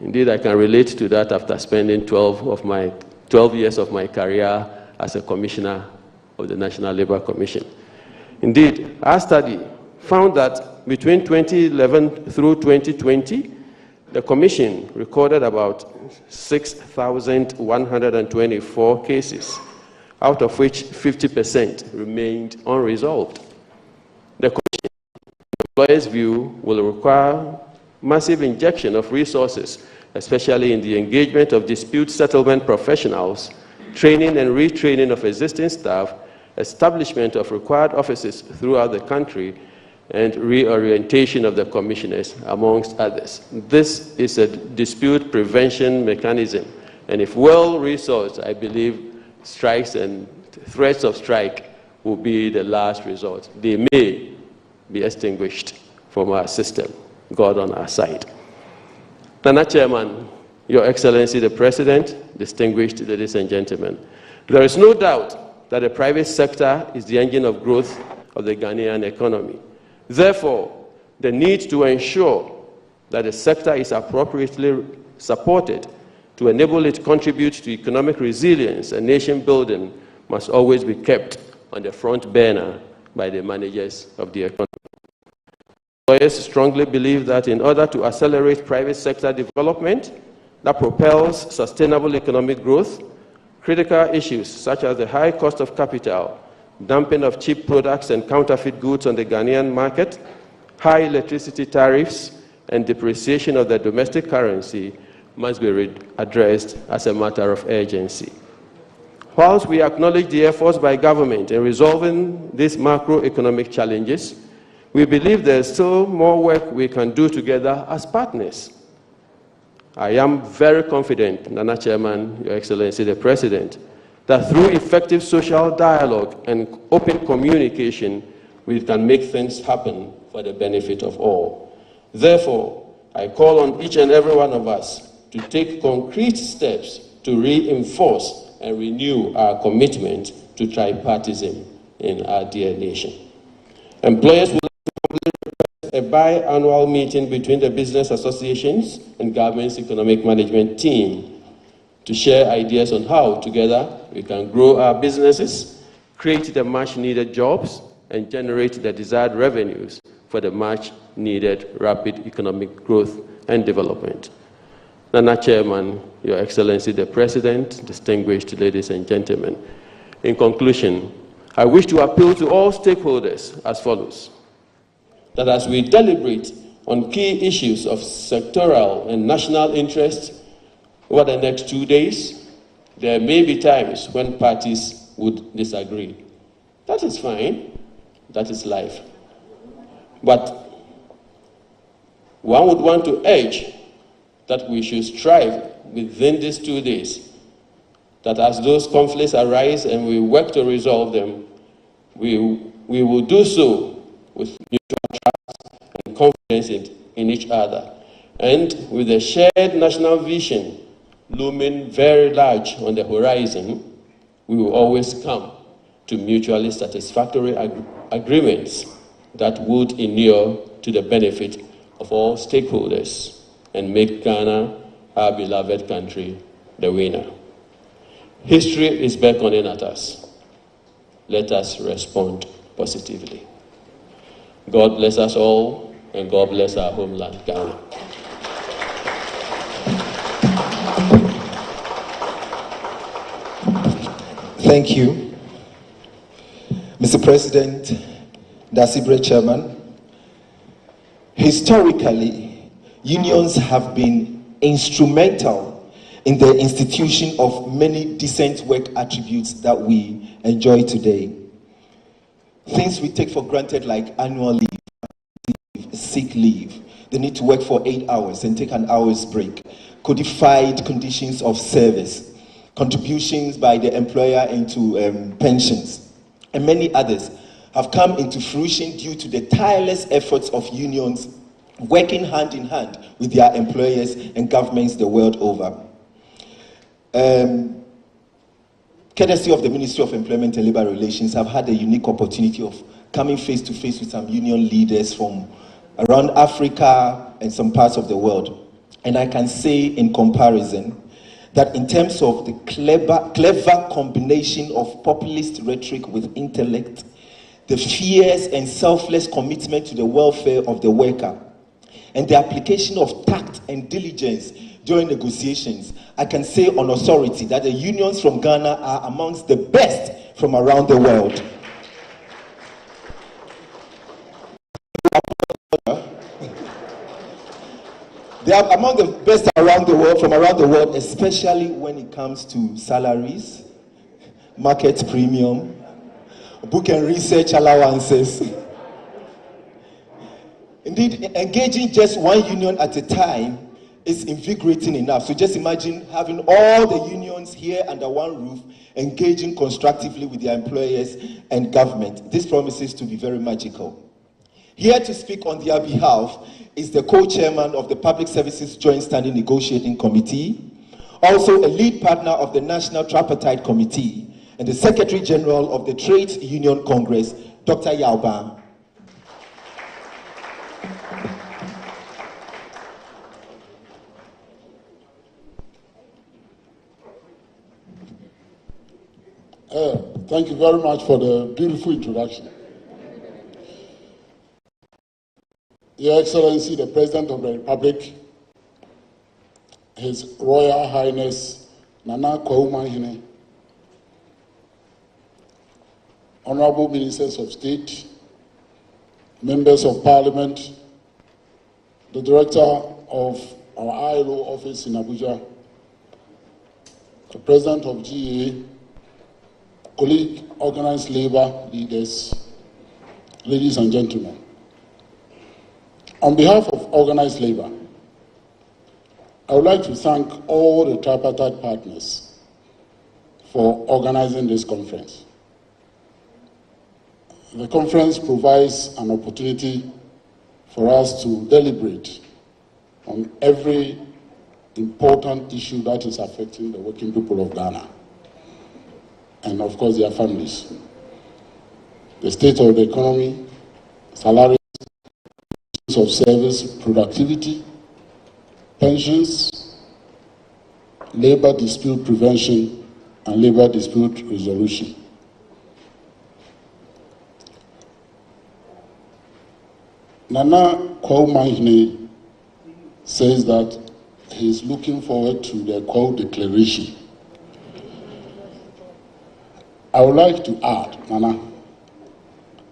Indeed, I can relate to that after spending 12 years of my career as a commissioner of the National Labour Commission. Indeed, our study found that between 2011 through 2020, the Commission recorded about 6,124 cases, out of which 50% remained unresolved. The Commission, in the employer's view, will require massive injection of resources, especially in the engagement of dispute settlement professionals, training and retraining of existing staff, establishment of required offices throughout the country, and reorientation of the commissioners, amongst others. This is a dispute prevention mechanism, and if well-resourced, I believe strikes and threats of strike will be the last resort. They may be extinguished from our system. God on our side. Nana Chairman, Your Excellency the President, distinguished ladies and gentlemen, there is no doubt that the private sector is the engine of growth of the Ghanaian economy. Therefore, the need to ensure that the sector is appropriately supported to enable it to contribute to economic resilience and nation building must always be kept on the front burner by the managers of the economy. Employers strongly believe that in order to accelerate private sector development that propels sustainable economic growth, critical issues such as the high cost of capital, dumping of cheap products and counterfeit goods on the Ghanaian market, high electricity tariffs, and depreciation of the domestic currency must be addressed as a matter of urgency. Whilst we acknowledge the efforts by government in resolving these macroeconomic challenges, we believe there is still more work we can do together as partners. I am very confident, Nana Chairman, Your Excellency the President, that through effective social dialogue and open communication, we can make things happen for the benefit of all. Therefore, I call on each and every one of us to take concrete steps to reinforce and renew our commitment to tripartism in our dear nation. Employers will request a biannual meeting between the business associations and government's economic management team to share ideas on how, together, we can grow our businesses, create the much-needed jobs, and generate the desired revenues for the much-needed rapid economic growth and development. Nana Chairman, Your Excellency the President, distinguished ladies and gentlemen, in conclusion, I wish to appeal to all stakeholders as follows: that as we deliberate on key issues of sectoral and national interest over the next 2 days, there may be times when parties would disagree. That is fine. That is life. But one would want to urge that we should strive within these 2 days, that as those conflicts arise and we work to resolve them, we will do so with mutual trust and confidence in each other, and with a shared national vision looming very large on the horizon, we will always come to mutually satisfactory agreements that would inure to the benefit of all stakeholders and make Ghana, our beloved country, the winner. History is beckoning at us. Let us respond positively. God bless us all, and God bless our homeland, Ghana.
Thank you, Mr. President, Dasibre Chairman. Historically, unions have been instrumental in the institution of many decent work attributes that we enjoy today. Things we take for granted like annual leave, sick leave, the need to work for 8 hours and take an hour's break, codified conditions of service, contributions by the employer into pensions, and many others have come into fruition due to the tireless efforts of unions working hand in hand with their employers and governments the world over. Courtesy of the Ministry of Employment and Labour Relations, I've had a unique opportunity of coming face to face with some union leaders from around Africa and some parts of the world. And I can say in comparison that in terms of the clever combination of populist rhetoric with intellect, the fierce and selfless commitment to the welfare of the worker, and the application of tact and diligence during negotiations, I can say on authority that the unions from Ghana are amongst the best from around the world. They are among the best around the world, from around the world, especially when it comes to salaries, market premium, book and research allowances. Indeed, engaging just one union at a time is invigorating enough. So just imagine having all the unions here under one roof, engaging constructively with their employers and government. This promises to be very magical. Here to speak on their behalf is the co-chairman of the Public Services Joint Standing Negotiating Committee, also a lead partner of the National Tripartite Committee, and the Secretary General of the Trades Union Congress, Dr. Yao Ban.
Thank you very much for the beautiful introduction. Your Excellency, the President of the Republic, His Royal Highness Nana Kwame, Honorable Ministers of State, Members of Parliament, the Director of our ILO office in Abuja, the President of GA, colleague organized labor leaders, ladies and gentlemen. On behalf of organized labor, I would like to thank all the tripartite partners for organizing this conference. The conference provides an opportunity for us to deliberate on every important issue that is affecting the working people of Ghana, and of course their families. The state of the economy, salaries of service, productivity, pensions, labor dispute prevention, and labor dispute resolution. Nana Kwame says that he is looking forward to the Kwao Declaration. I would like to add, Nana,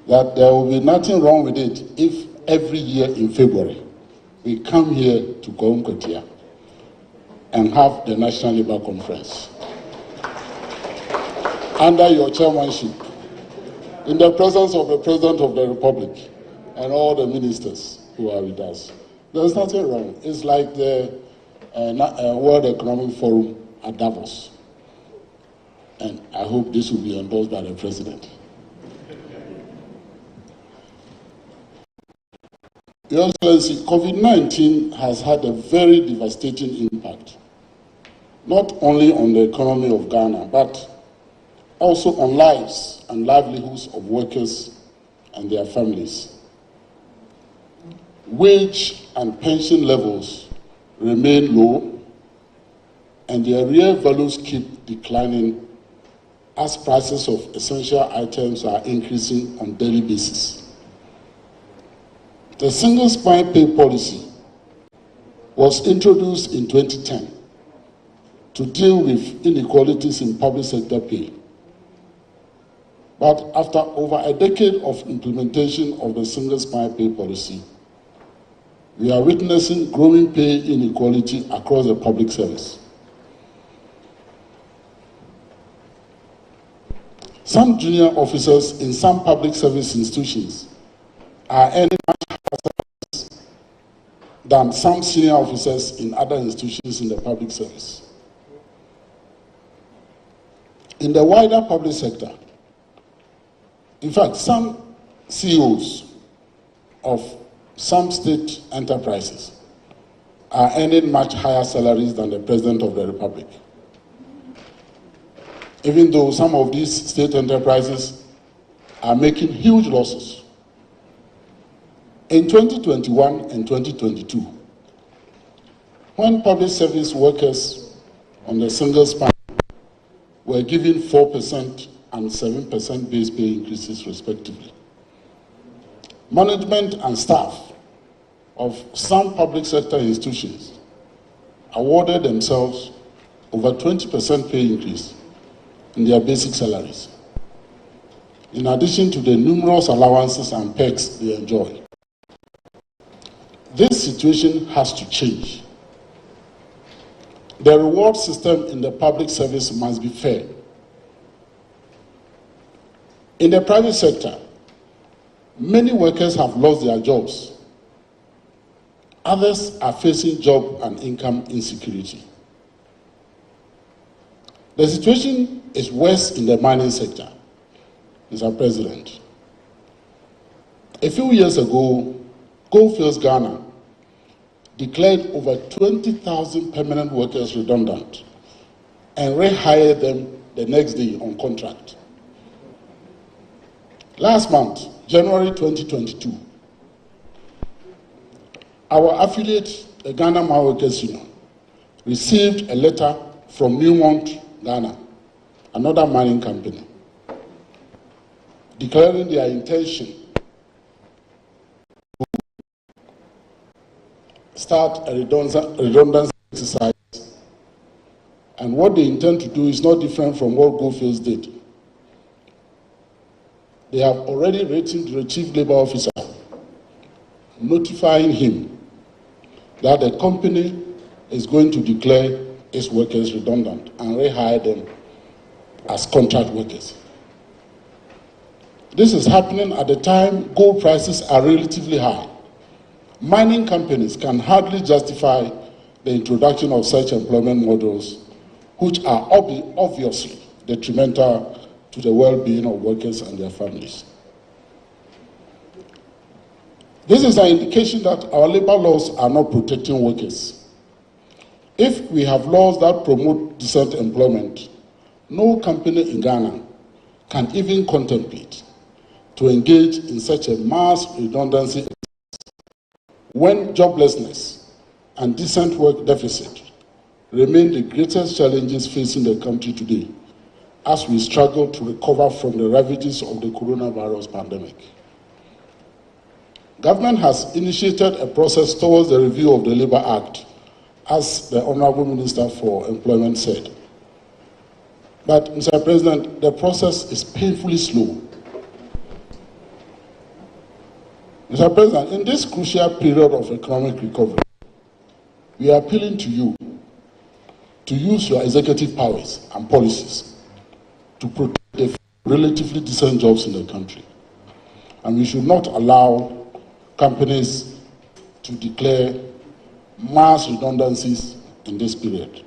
that there will be nothing wrong with it if every year in February we come here to Kwao and have the National Labour Conference under your chairmanship, in the presence of the President of the Republic and all the ministers who are with us. There's nothing wrong. It's like the World Economic Forum at Davos. And I hope this will be endorsed by the President. Your Excellency, COVID-19 has had a very devastating impact, not only on the economy of Ghana, but also on lives and livelihoods of workers and their families. Wage and pension levels remain low, and their real values keep declining as prices of essential items are increasing on a daily basis. The single spine pay policy was introduced in 2010 to deal with inequalities in public sector pay. But after over a decade of implementation of the single spine pay policy, we are witnessing growing pay inequality across the public service. Some junior officers in some public service institutions are earning much higher salaries than some senior officers in other institutions in the public service. in the wider public sector, in fact, some CEOs of some state enterprises are earning much higher salaries than the President of the Republic. Even though some of these state enterprises are making huge losses. In 2021 and 2022, when public service workers on the single span were given 4% and 7% base pay increases respectively, management and staff of some public sector institutions awarded themselves over 20% pay increase in their basic salaries, in addition to the numerous allowances and perks they enjoy. This situation has to change. The reward system in the public service must be fair. In the private sector, many workers have lost their jobs. Others are facing job and income insecurity. The situation is worse in the mining sector, Mr. President. A few years ago, Goldfields Ghana declared over 20,000 permanent workers redundant and rehired them the next day on contract. Last month, January 2022, our affiliate, the Ghana Mine Workers Union, received a letter from Newmont, Ghana, another mining company, declaring their intention to start a redundancy exercise. And what they intend to do is not different from what Goldfields did. They have already written to the Chief Labor Officer, notifying him that the company is going to declare its workers redundant and rehire them as contract workers. This is happening at the time gold prices are relatively high. Mining companies can hardly justify the introduction of such employment models, which are obviously detrimental to the well-being of workers and their families. This is an indication that our labor laws are not protecting workers. If we have laws that promote decent employment, no company in Ghana can even contemplate to engage in such a mass redundancy when joblessness and decent work deficit remain the greatest challenges facing the country today as we struggle to recover from the ravages of the coronavirus pandemic. Government has initiated a process towards the review of the Labour Act, as the Honourable Minister for Employment said. But, Mr. President, the process is painfully slow. Mr. President, in this crucial period of economic recovery, we are appealing to you to use your executive powers and policies to protect the relatively decent jobs in the country. And we should not allow companies to declare mass redundancies in this period.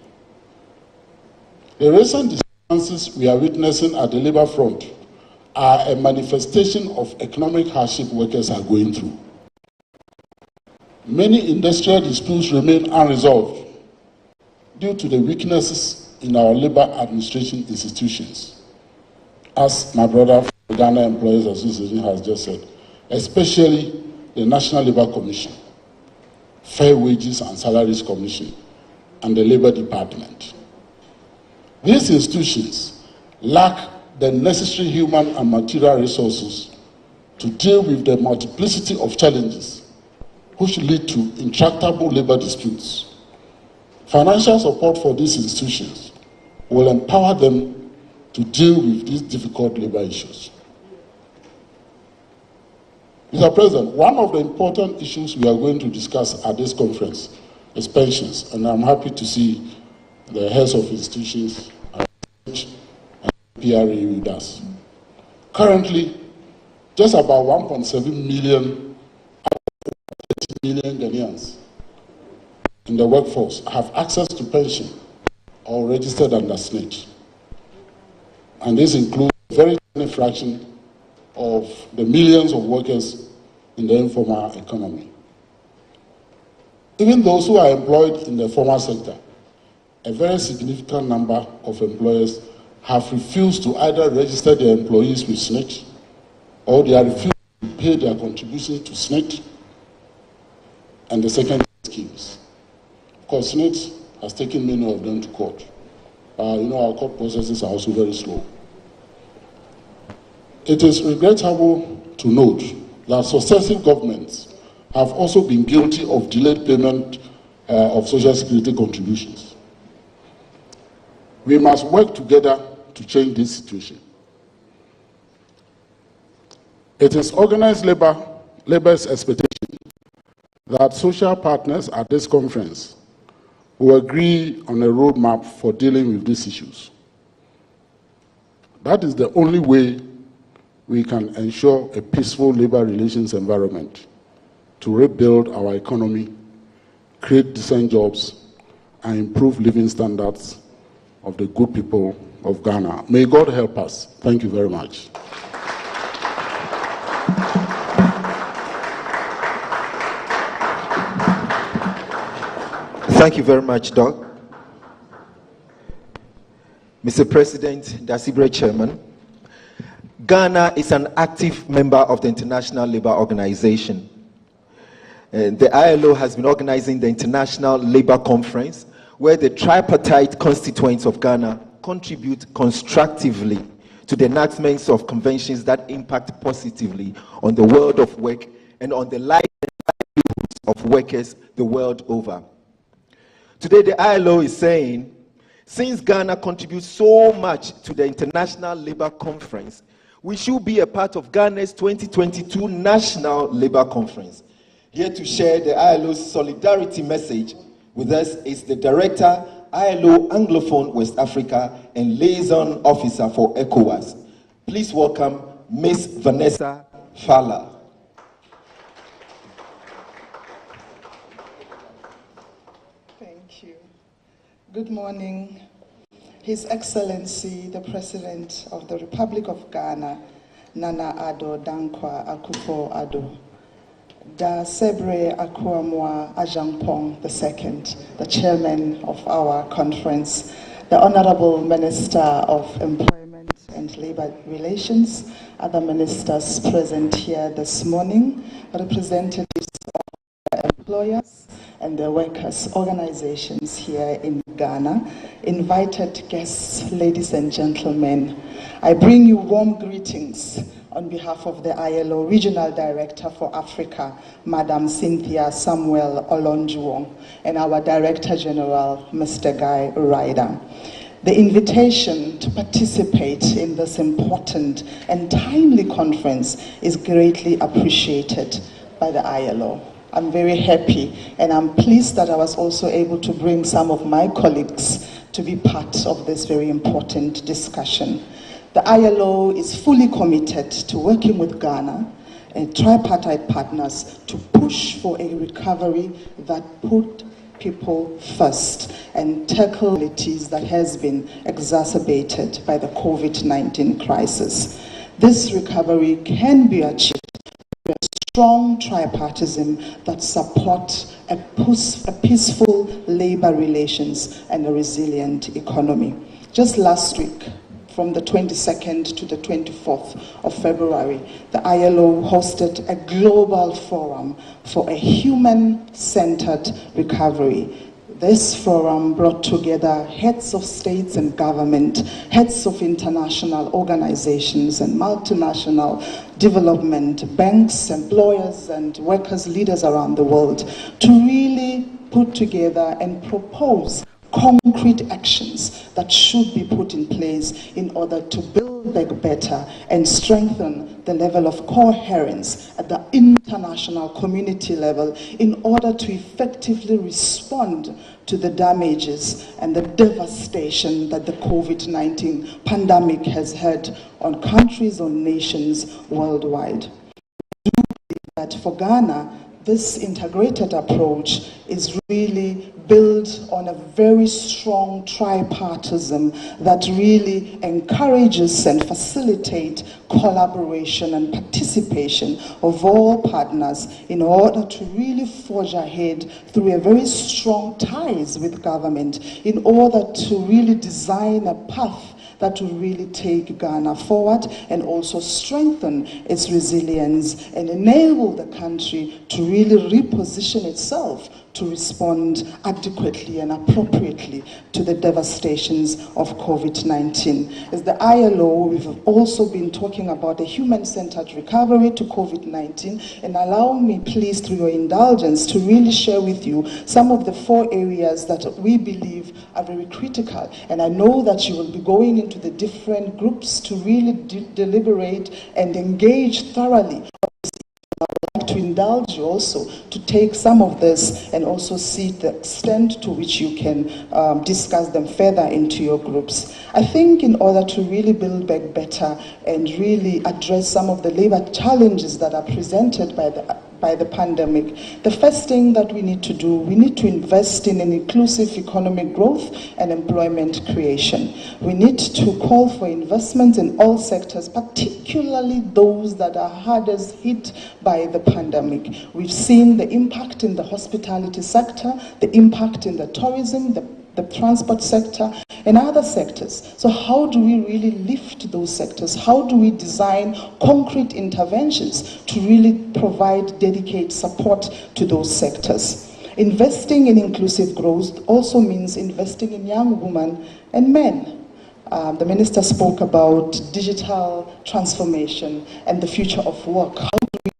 The recent disturbances we are witnessing at the labor front are a manifestation of economic hardship workers are going through. Many industrial disputes remain unresolved due to the weaknesses in our labor administration institutions, as my brother from the Ghana Employees Association has just said, especially the National Labour Commission, Fair Wages and Salaries Commission, and the Labour Department. These institutions lack the necessary human and material resources to deal with the multiplicity of challenges which lead to intractable labor disputes. Financial support for these institutions will empower them to deal with these difficult labor issues. Mr. President, one of the important issues we are going to discuss at this conference is pensions, and I'm happy to see the heads of institutions and PRA with us. Currently, just about 1.7 million out of 30 million Ghanaians in the workforce have access to pension or registered under SNIT. and this includes a very tiny fraction of the millions of workers in the informal economy. Even those who are employed in the formal sector, a very significant number of employers have refused to either register their employees with SNIT, or they are refused to pay their contributions to SNIT and the second schemes. Of course, SNIT has taken many of them to court. Our court processes are also very slow. It is regrettable to note that successive governments have also been guilty of delayed payment of Social Security contributions. We must work together to change this situation. It is organized labor's expectation that social partners at this conference will agree on a roadmap for dealing with these issues. That is the only way we can ensure a peaceful labor relations environment to rebuild our economy, create decent jobs, and improve living standards of the good people of Ghana. May God help us. Thank you very much.
Thank you very much, Doc. Mr. President, Dasibre Chairman, Ghana is an active member of the International Labour Organization. The ILO has been organizing the International Labour Conference, where the tripartite constituents of Ghana contribute constructively to the enactments of conventions that impact positively on the world of work and on the lives and livelihoods of workers the world over. Today, the ILO is saying, since Ghana contributes so much to the International Labour Conference, we should be a part of Ghana's 2022 National Labour Conference. Here to share the ILO's solidarity message with us is the Director, ILO Anglophone West Africa and Liaison Officer for ECOWAS. Please welcome Ms. Vanessa Fala.
Thank you. Good morning, His Excellency, the President of the Republic of Ghana, Nana Addo Dankwa Akufo-Addo, Da Sebre Akuamwa Ajampong II, the Chairman of our conference, the Honorable Minister of Employment and Labour Relations, other ministers present here this morning, representatives of the employers and the workers' organizations here in Ghana, invited guests, ladies and gentlemen, I bring you warm greetings on behalf of the ILO Regional Director for Africa, Madam Cynthia Samuel Olonjuwong, and our Director General, Mr. Guy Ryder. The invitation to participate in this important and timely conference is greatly appreciated by the ILO. I'm very happy and I'm pleased that I was also able to bring some of my colleagues to be part of this very important discussion. The ILO is fully committed to working with Ghana and tripartite partners to push for a recovery that put people first and tackle realities that has been exacerbated by the COVID-19 crisis. This recovery can be achieved through a strong tripartism that supports a peaceful labor relations and a resilient economy. Just last week, from the 22nd to the 24th of February, the ILO hosted a global forum for a human-centered recovery. This forum brought together heads of states and government, heads of international organizations and multinational development banks, employers and workers' leaders around the world to really put together and propose concrete actions that should be put in place in order to build back better and strengthen the level of coherence at the international community level in order to effectively respond to the damages and the devastation that the COVID-19 pandemic has had on countries, on nations worldwide. I do believe that for Ghana, this integrated approach is really built on a very strong tripartism that really encourages and facilitates collaboration and participation of all partners in order to really forge ahead through a very strong ties with government in order to really design a path that will really take Ghana forward and also strengthen its resilience and enable the country to really reposition itself to respond adequately and appropriately to the devastations of COVID-19. As the ILO, we've also been talking about a human-centered recovery to COVID-19, and allow me, please, through your indulgence, to really share with you some of the 4 areas that we believe are very critical. And I know that you will be going into the different groups to really deliberate and engage thoroughly. I would like to indulge you also to take some of this and also see the extent to which you can discuss them further into your groups. I think in order to really build back better and really address some of the labor challenges that are presented by the pandemic, the first thing that we need to do, we need to invest in an inclusive economic growth and employment creation. We need to call for investments in all sectors, particularly those that are hardest hit by the pandemic. We've seen the impact in the hospitality sector, the impact in the tourism, the transport sector, and other sectors. So how do we really lift those sectors? How do we design concrete interventions to really provide dedicated support to those sectors? Investing in inclusive growth also means investing in young women and men. The minister spoke about digital transformation and the future of work. How do we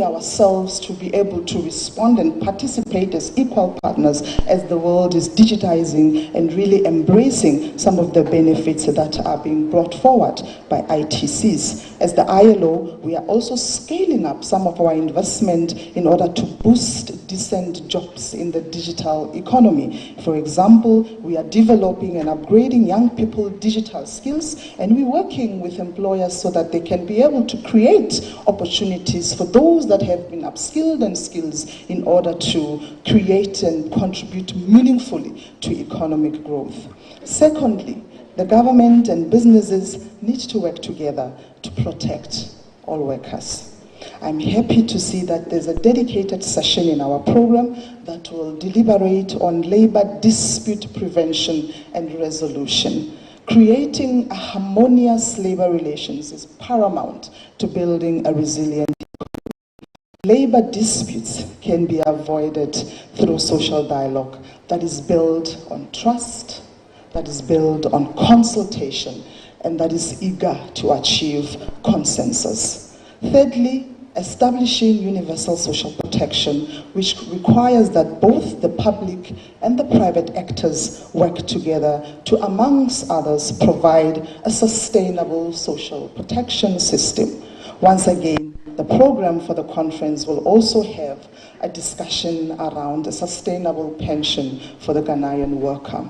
ourselves to be able to respond and participate as equal partners as the world is digitizing and really embracing some of the benefits that are being brought forward by ITCs. As the ILO, we are also scaling up some of our investment in order to boost decent jobs in the digital economy. For example, we are developing and upgrading young people digital skills, and we're working with employers so that they can be able to create opportunities for those that have been upskilled and skills in order to create and contribute meaningfully to economic growth. Secondly, the government and businesses need to work together to protect all workers. I'm happy to see that there's a dedicated session in our program that will deliberate on labor dispute prevention and resolution. Creating a harmonious labor relations is paramount to building a resilient labor disputes can be avoided through social dialogue that is built on trust, that is built on consultation, and that is eager to achieve consensus. Thirdly, establishing universal social protection, which requires that both the public and the private actors work together to, amongst others, provide a sustainable social protection system. Once again, the program for the conference will also have a discussion around a sustainable pension for the Ghanaian worker.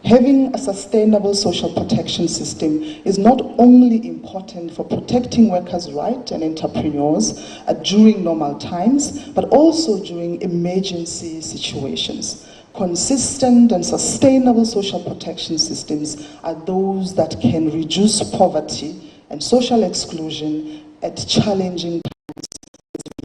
Having a sustainable social protection system is not only important for protecting workers' rights and entrepreneurs during normal times, but also during emergency situations. Consistent and sustainable social protection systems are those that can reduce poverty and social exclusion at challenging times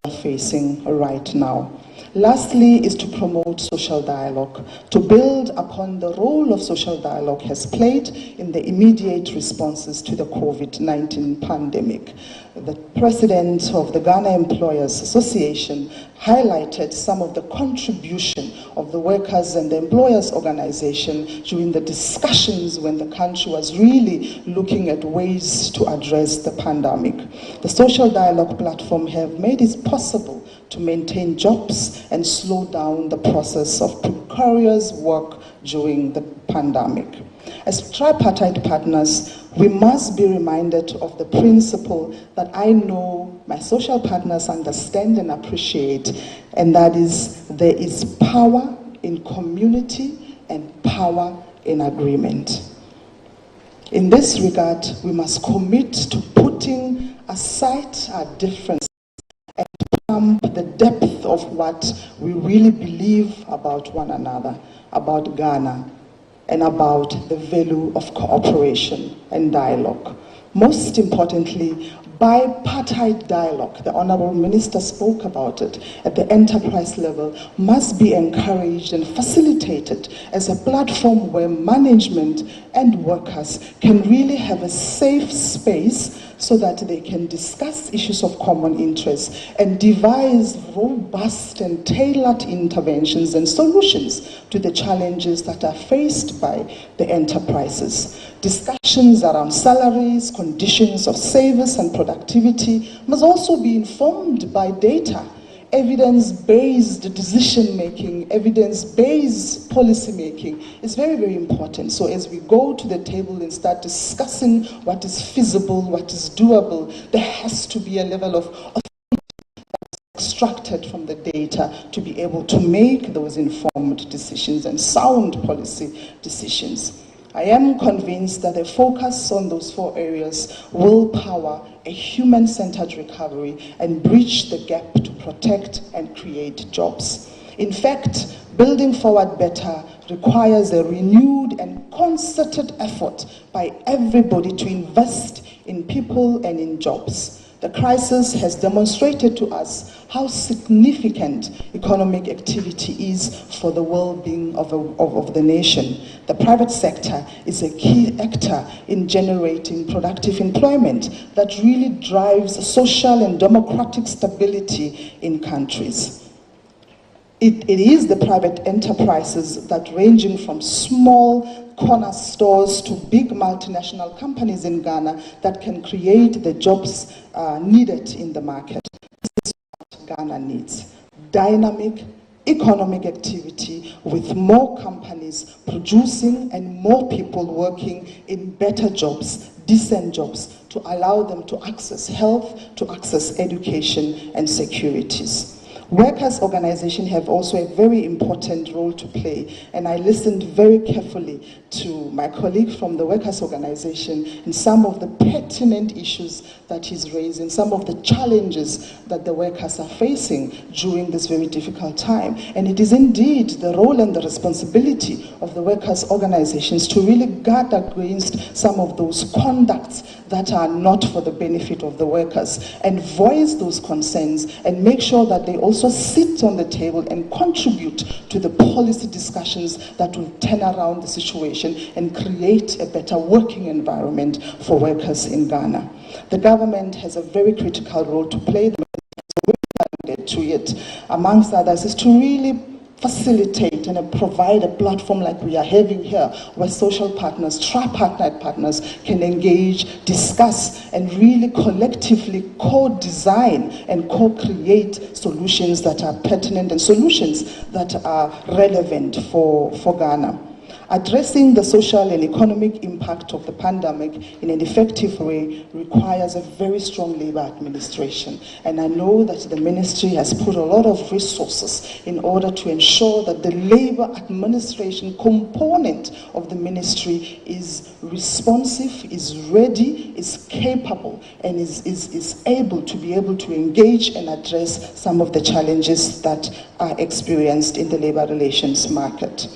we are facing right now. Lastly is to promote social dialogue, to build upon the role of social dialogue has played in the immediate responses to the COVID-19 pandemic. The president of the Ghana Employers Association highlighted some of the contribution of the workers and the employers organization during the discussions when the country was really looking at ways to address the pandemic. The social dialogue platform have made it possible to maintain jobs and slow down the process of precarious work during the pandemic. As tripartite partners, we must be reminded of the principle that I know my social partners understand and appreciate, and that is there is power in community and power in agreement. In this regard, we must commit to putting aside our differences and plumb the depth of what we really believe about one another, about Ghana, and about the value of cooperation and dialogue. Most importantly, bipartite dialogue, the Honorable Minister spoke about it, at the enterprise level must be encouraged and facilitated as a platform where management and workers can really have a safe space so that they can discuss issues of common interest and devise robust and tailored interventions and solutions to the challenges that are faced by the enterprises. Discussions around salaries, conditions of service and productivity must also be informed by data, evidence-based decision-making, evidence-based policy-making is very, very important. So as we go to the table and start discussing what is feasible, what is doable, there has to be a level of extracted from the data to be able to make those informed decisions and sound policy decisions. I am convinced that a focus on those 4 areas will power a human-centered recovery and bridge the gap to protect and create jobs. In fact, building forward better requires a renewed and concerted effort by everybody to invest in people and in jobs. The crisis has demonstrated to us how significant economic activity is for the well-being of the nation. The private sector is a key actor in generating productive employment that really drives social and democratic stability in countries. It is the private enterprises that, ranging from small corner stores to big multinational companies in Ghana, that can create the jobs needed in the market. This is what Ghana needs. Dynamic economic activity with more companies producing and more people working in better jobs, decent jobs, to allow them to access health, to access education and securities. Workers' organizations have also a very important role to play, and I listened very carefully to my colleague from the workers' organization and some of the pertinent issues that he's raising, some of the challenges that the workers are facing during this very difficult time. And it is indeed the role and the responsibility of the workers' organizations to really guard against some of those conducts that are not for the benefit of the workers and voice those concerns and make sure that they also sit on the table and contribute to the policy discussions that will turn around the situation and create a better working environment for workers in Ghana. The government has a very critical role to play. To it, amongst others, is to really facilitate and provide a platform like we are having here, where social partners, tripartite partners can engage, discuss, and really collectively co-design and co-create solutions that are pertinent and solutions that are relevant for Ghana. Addressing the social and economic impact of the pandemic in an effective way requires a very strong labor administration. And I know that the ministry has put a lot of resources in order to ensure that the labor administration component of the ministry is responsive, is ready, is capable, and is able to engage and address some of the challenges that are experienced in the labor relations market.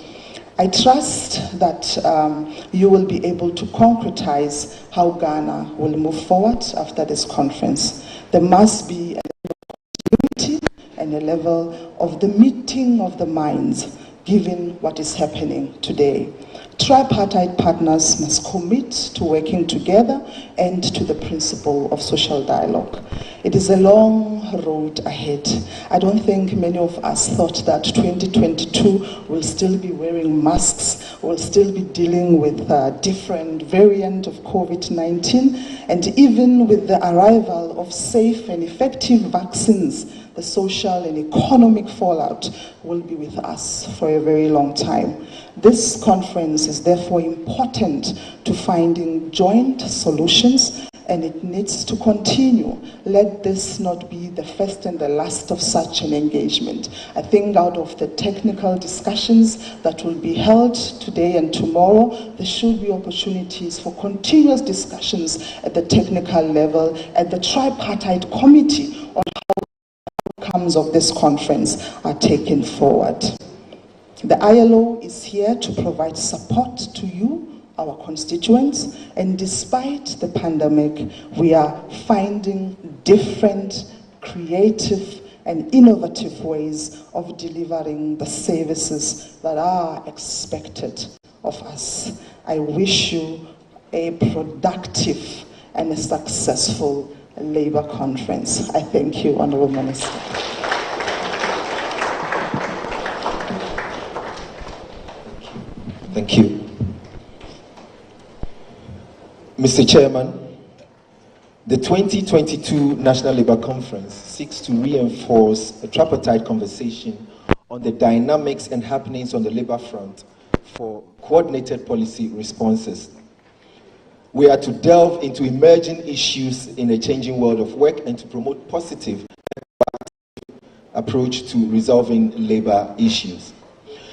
I trust that you will be able to concretize how Ghana will move forward after this conference. There must be a level of unity and a level of the meeting of the minds, given what is happening today. Tripartite partners must commit to working together and to the principle of social dialogue. It is a long road ahead. I don't think many of us thought that 2022 will still be wearing masks, will still be dealing with different variant of COVID-19, and even with the arrival of safe and effective vaccines, the social and economic fallout will be with us for a very long time. This conference is therefore important to finding joint solutions, and it needs to continue. Let this not be the first and the last of such an engagement. I think out of the technical discussions that will be held today and tomorrow, there should be opportunities for continuous discussions at the technical level, at the tripartite committee on how outcomes demands of this conference are taken forward. The ILO is here to provide support to you, our constituents, and despite the pandemic, we are finding different, creative, and innovative ways of delivering the services that are expected of us. I wish you a productive and a successful Labour Conference. I thank you, Honourable Minister.
Thank you. Mr. Chairman, the 2022 National Labour Conference seeks to reinforce a tripartite conversation on the dynamics and happenings on the labour front for coordinated policy responses. We are to delve into emerging issues in a changing world of work and to promote positive approach to resolving labour issues.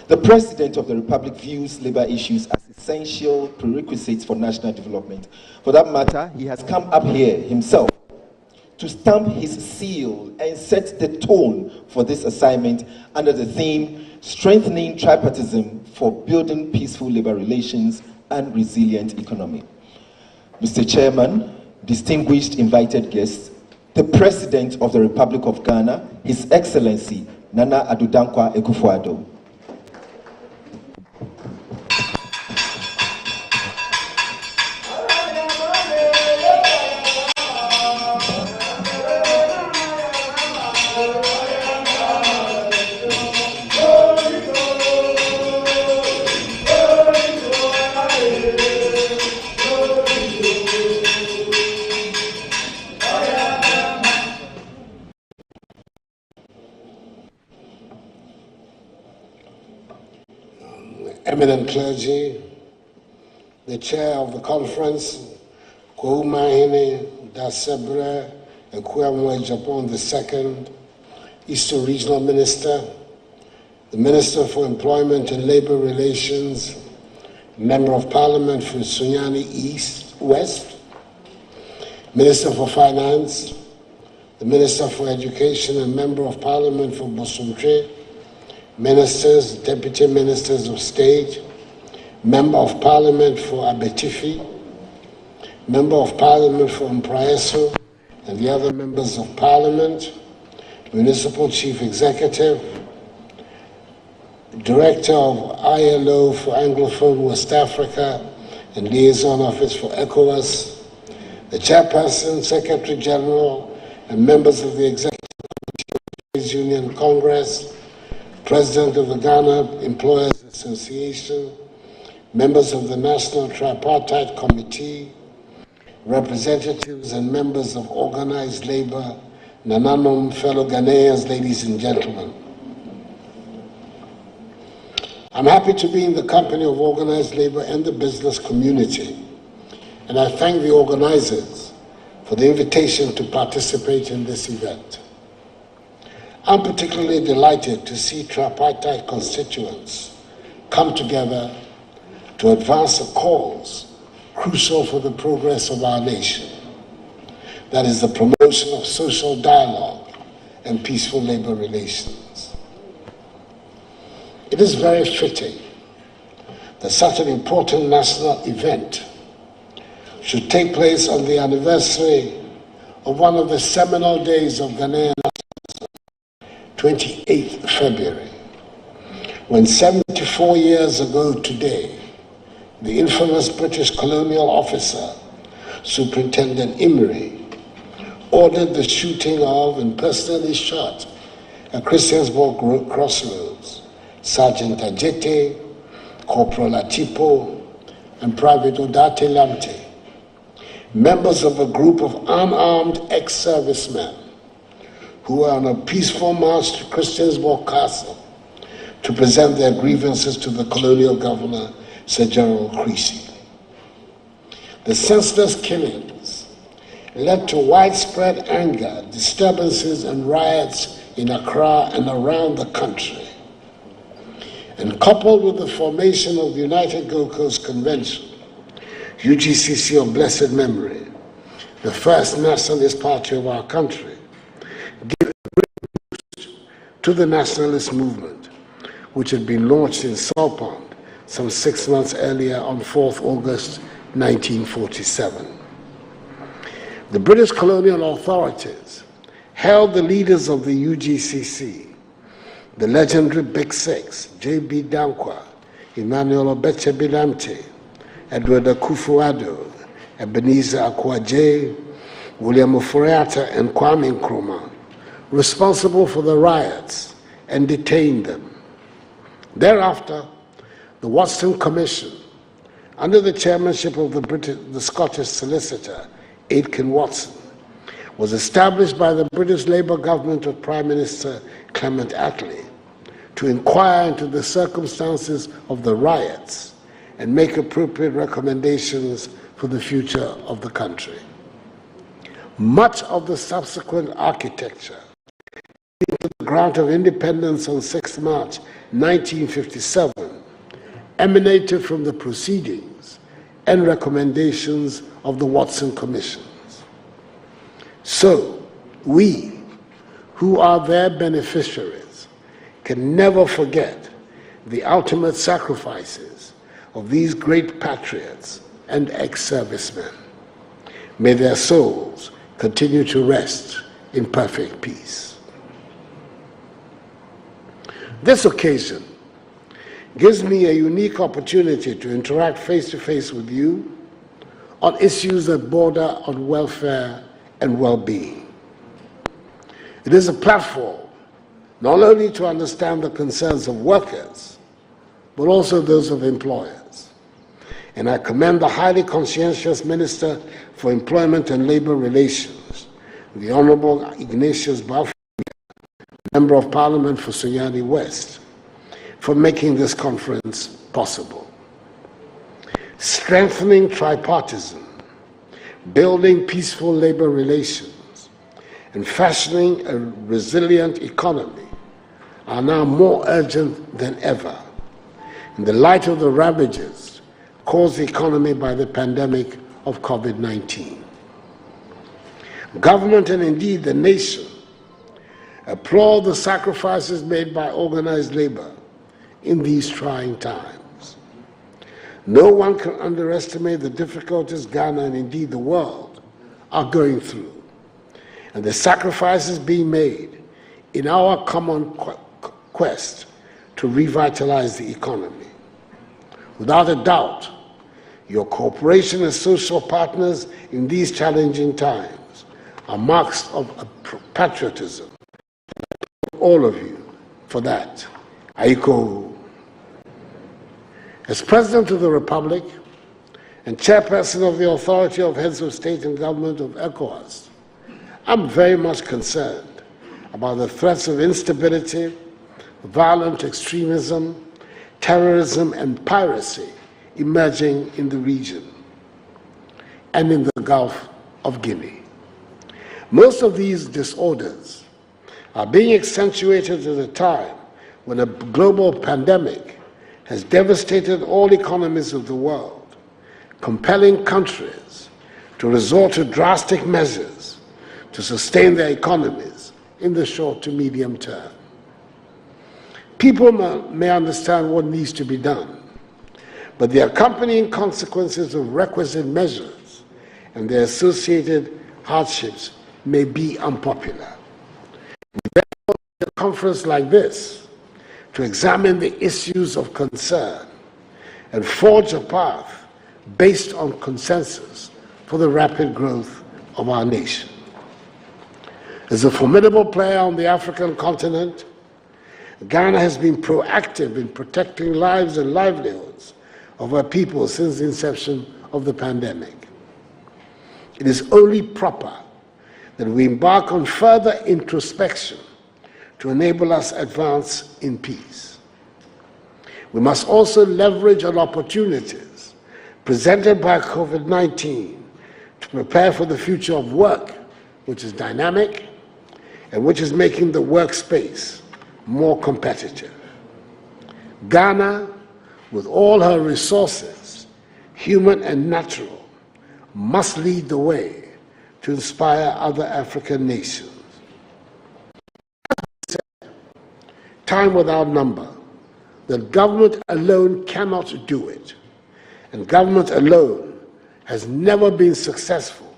The President of the Republic views labour issues as essential prerequisites for national development. For that matter, he has come up here himself to stamp his seal and set the tone for this assignment under the theme, Strengthening Tripartism for Building Peaceful Labour Relations and Resilient Economy. Mr. Chairman, distinguished invited guests, the President of the Republic of Ghana, His Excellency Nana Addo Dankwa Akufo-Addo.
Eminent clergy, the chair of the conference, Koumaine Dasebre Ekwemwe Japan II, Eastern Regional Minister, the Minister for Employment and Labour Relations, Member of Parliament for Sunyani West, Minister for Finance, the Minister for Education and Member of Parliament for Bosumtwe, Ministers, Deputy Ministers of State, Member of Parliament for Abetifi, Member of Parliament for Mpraeso, and the other Members of Parliament, Municipal Chief Executive, Director of ILO for Anglophone West Africa and Liaison Office for ECOWAS, the Chairperson, Secretary General, and members of the Executive Committee of the Trades Union Congress, President of the Ghana Employers Association, members of the National Tripartite Committee, representatives and members of organized labor, Nananom, fellow Ghanaians, ladies and gentlemen. I'm happy to be in the company of organized labor and the business community, and I thank the organizers for the invitation to participate in this event. I'm particularly delighted to see tripartite constituents come together to advance a cause crucial for the progress of our nation. That is the promotion of social dialogue and peaceful labor relations. It is very fitting that such an important national event should take place on the anniversary of one of the seminal days of Ghanaian 28th February, when 74 years ago today, the infamous British colonial officer, Superintendent Imrie, ordered the shooting of and personally shot at Christiansborg Crossroads, Sergeant Ajete, Corporal Atipo, and Private Odate Lamte, members of a group of unarmed ex-servicemen who were on a peaceful march to Christiansborg Castle to present their grievances to the colonial governor, Sir Gerald Creasy. The senseless killings led to widespread anger, disturbances, and riots in Accra and around the country. And coupled with the formation of the United Gold Coast Convention, UGCC of blessed memory, the first nationalist party of our country, gave a great boost to the nationalist movement, which had been launched in Salpond some 6 months earlier on 4th August 1947. The British colonial authorities held the leaders of the UGCC, the legendary Big Six, J.B. Dankwa, Emmanuel Obeche Bidamte, Edward Akufo-Addo, Ebenezer Akwaje, William Oforiatta, and Kwame Nkrumah, responsible for the riots, and detained them. Thereafter, the Watson Commission, under the chairmanship of the Scottish solicitor, Aitken Watson, was established by the British Labour government of Prime Minister Clement Attlee to inquire into the circumstances of the riots and make appropriate recommendations for the future of the country. Much of the subsequent architecture leading to the grant of independence on 6 March 1957 emanated from the proceedings and recommendations of the Watson Commissions. So, we, who are their beneficiaries, can never forget the ultimate sacrifices of these great patriots and ex-servicemen. May their souls continue to rest in perfect peace. This occasion gives me a unique opportunity to interact face-to-face with you on issues that border on welfare and well-being. It is a platform not only to understand the concerns of workers, but also those of employers. And I commend the highly conscientious Minister for Employment and Labour Relations, the Honourable Ignatius Bafia, Member of Parliament for Sunyani West, for making this conference possible. Strengthening tripartism, building peaceful labor relations, and fashioning a resilient economy are now more urgent than ever in the light of the ravages caused the economy by the pandemic of COVID-19. Government and indeed the nation applaud the sacrifices made by organized labor in these trying times. No one can underestimate the difficulties Ghana and indeed the world are going through, and the sacrifices being made in our common quest to revitalize the economy. Without a doubt, your cooperation as social partners in these challenging times are marks of patriotism. All of you for that. Aiko. As President of the Republic and Chairperson of the Authority of Heads of State and Government of ECOWAS, I'm very much concerned about the threats of instability, violent extremism, terrorism, and piracy emerging in the region and in the Gulf of Guinea. Most of these disorders are being accentuated at a time when a global pandemic has devastated all economies of the world, compelling countries to resort to drastic measures to sustain their economies in the short to medium term. People may understand what needs to be done, but the accompanying consequences of requisite measures and their associated hardships may be unpopular. Therefore, a conference like this to examine the issues of concern and forge a path based on consensus for the rapid growth of our nation. As a formidable player on the African continent, Ghana has been proactive in protecting lives and livelihoods of our people since the inception of the pandemic. It is only proper that we embark on further introspection to enable us advance in peace. We must also leverage on opportunities presented by COVID-19 to prepare for the future of work, which is dynamic and which is making the workspace more competitive. Ghana, with all her resources, human and natural, must lead the way to inspire other African nations. time without number that government alone cannot do it, and government alone has never been successful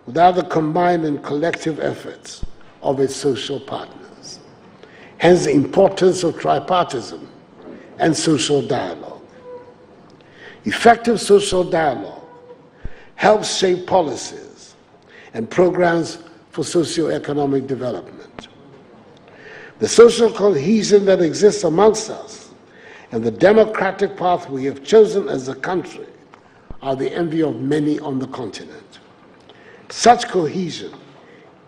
without the combined and collective efforts of its social partners. Hence the importance of tripartism and social dialogue. Effective social dialogue helps shape policies and programs for socio-economic development. The social cohesion that exists amongst us and the democratic path we have chosen as a country are the envy of many on the continent. Such cohesion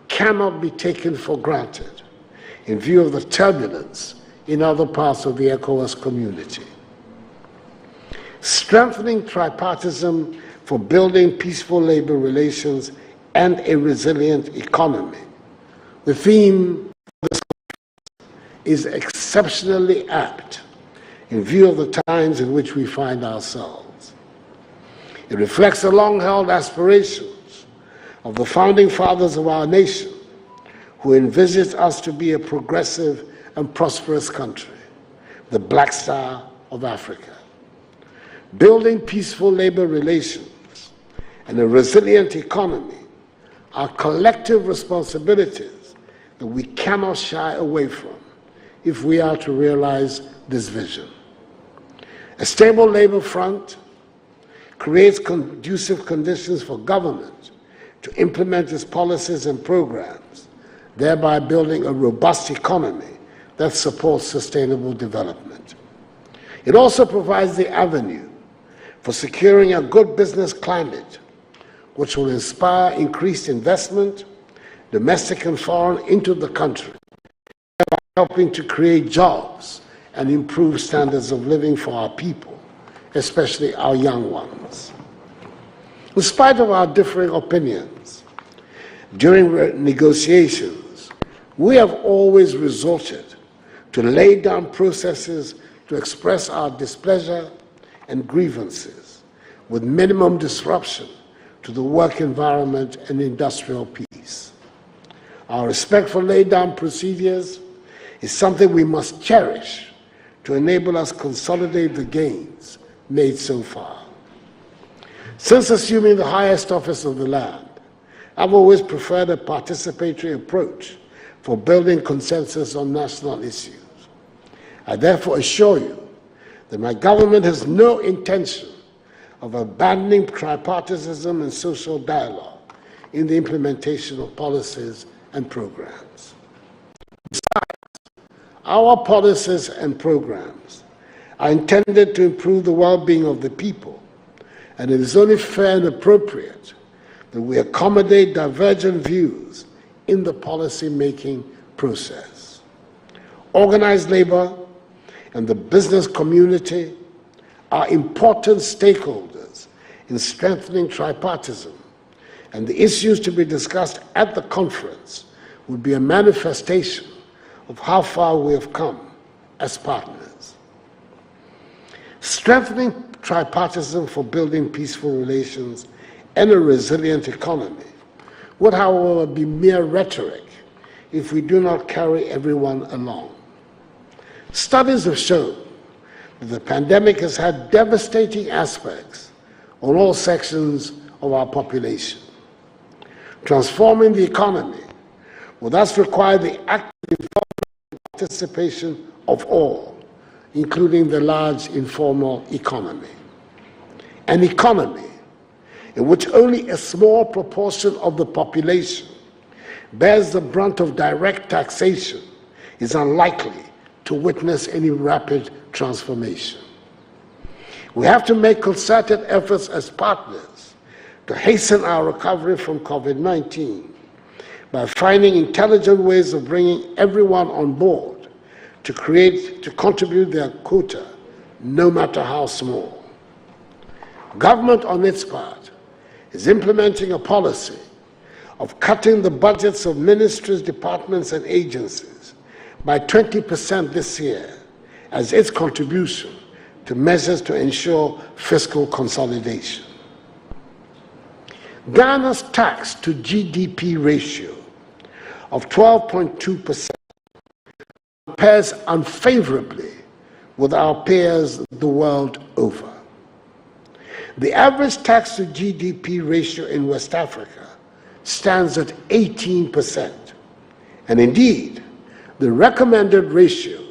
cannot be taken for granted in view of the turbulence in other parts of the ECOWAS community. Strengthening tripartism for building peaceful labor relations and a resilient economy. The theme of this is exceptionally apt in view of the times in which we find ourselves. It reflects the long-held aspirations of the founding fathers of our nation, who envisaged us to be a progressive and prosperous country, the Black Star of Africa. Building peaceful labor relations and a resilient economy are collective responsibilities that we cannot shy away from if we are to realize this vision. A stable labor front creates conducive conditions for government to implement its policies and programs, thereby building a robust economy that supports sustainable development. It also provides the avenue for securing a good business climate, which will inspire increased investment, domestic and foreign, into the country, thereby helping to create jobs and improve standards of living for our people, especially our young ones. In spite of our differing opinions, during negotiations, we have always resorted to lay down processes to express our displeasure and grievances with minimum disruption to the work environment and industrial peace. Our respect for laid down procedures is something we must cherish to enable us consolidate the gains made so far. Since assuming the highest office of the land, I've always preferred a participatory approach for building consensus on national issues. I therefore assure you that my government has no intention of abandoning tripartitism and social dialogue in the implementation of policies and programs. Besides, our policies and programs are intended to improve the well-being of the people, and it is only fair and appropriate that we accommodate divergent views in the policy-making process. Organized labor and the business community are important stakeholders in strengthening tripartism, and the issues to be discussed at the conference will be a manifestation of how far we have come as partners. Strengthening tripartism for building peaceful relations and a resilient economy would, however, be mere rhetoric if we do not carry everyone along. Studies have shown that the pandemic has had devastating aspects on all sections of our population. Transforming the economy will thus require the active involvement and participation of all, including the large informal economy. An economy in which only a small proportion of the population bears the brunt of direct taxation is unlikely to witness any rapid transformation. We have to make concerted efforts as partners to hasten our recovery from COVID-19 by finding intelligent ways of bringing everyone on board to contribute their quota, no matter how small. Government, on its part, is implementing a policy of cutting the budgets of ministries, departments, and agencies by 20% this year as its contribution to measures to ensure fiscal consolidation. Ghana's tax to GDP ratio of 12.2% compares unfavorably with our peers the world over. The average tax to GDP ratio in West Africa stands at 18%. And indeed, the recommended ratio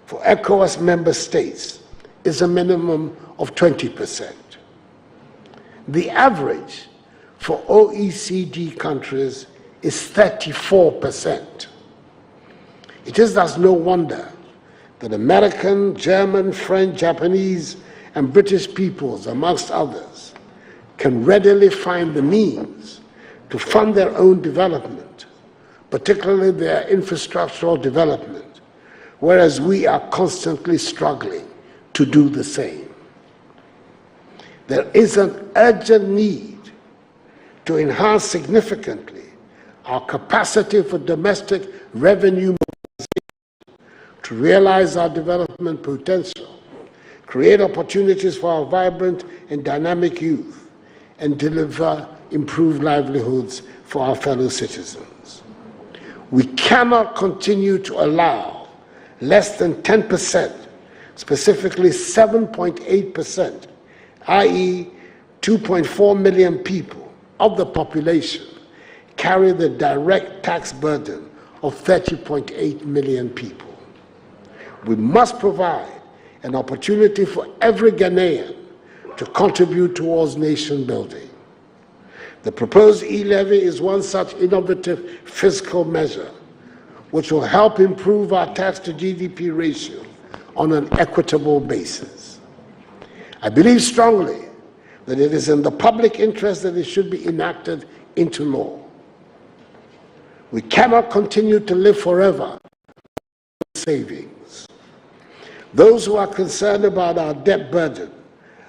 for ECOWAS member states is a minimum of 20%. The average for OECD countries is 34%. It is thus no wonder that American, German, French, Japanese, and British peoples, amongst others, can readily find the means to fund their own development, particularly their infrastructural development, whereas we are constantly struggling to do the same. There is an urgent need to enhance significantly our capacity for domestic revenue to realize our development potential, create opportunities for our vibrant and dynamic youth, and deliver improved livelihoods for our fellow citizens. We cannot continue to allow less than 10%, specifically 7.8%, i.e. 2.4 million people of the population, carry the direct tax burden of 30.8 million people. We must provide an opportunity for every Ghanaian to contribute towards nation building. The proposed e-levy is one such innovative fiscal measure which will help improve our tax to GDP ratio on an equitable basis. I believe strongly that it is in the public interest that it should be enacted into law. We cannot continue to live forever with savings. Those who are concerned about our debt burden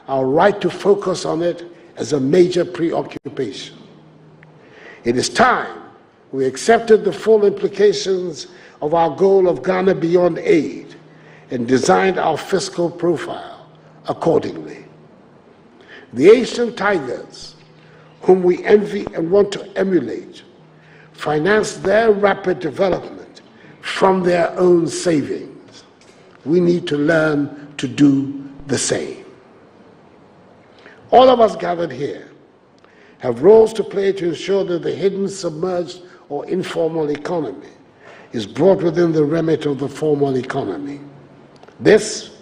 are right to focus on it as a major preoccupation. It is time we accepted the full implications of our goal of Ghana beyond aid and designed our fiscal profile accordingly. The Asian tigers, whom we envy and want to emulate, finance their rapid development from their own savings. We need to learn to do the same. All of us gathered here have roles to play to ensure that the hidden, submerged, or informal economy is brought within the remit of the formal economy. This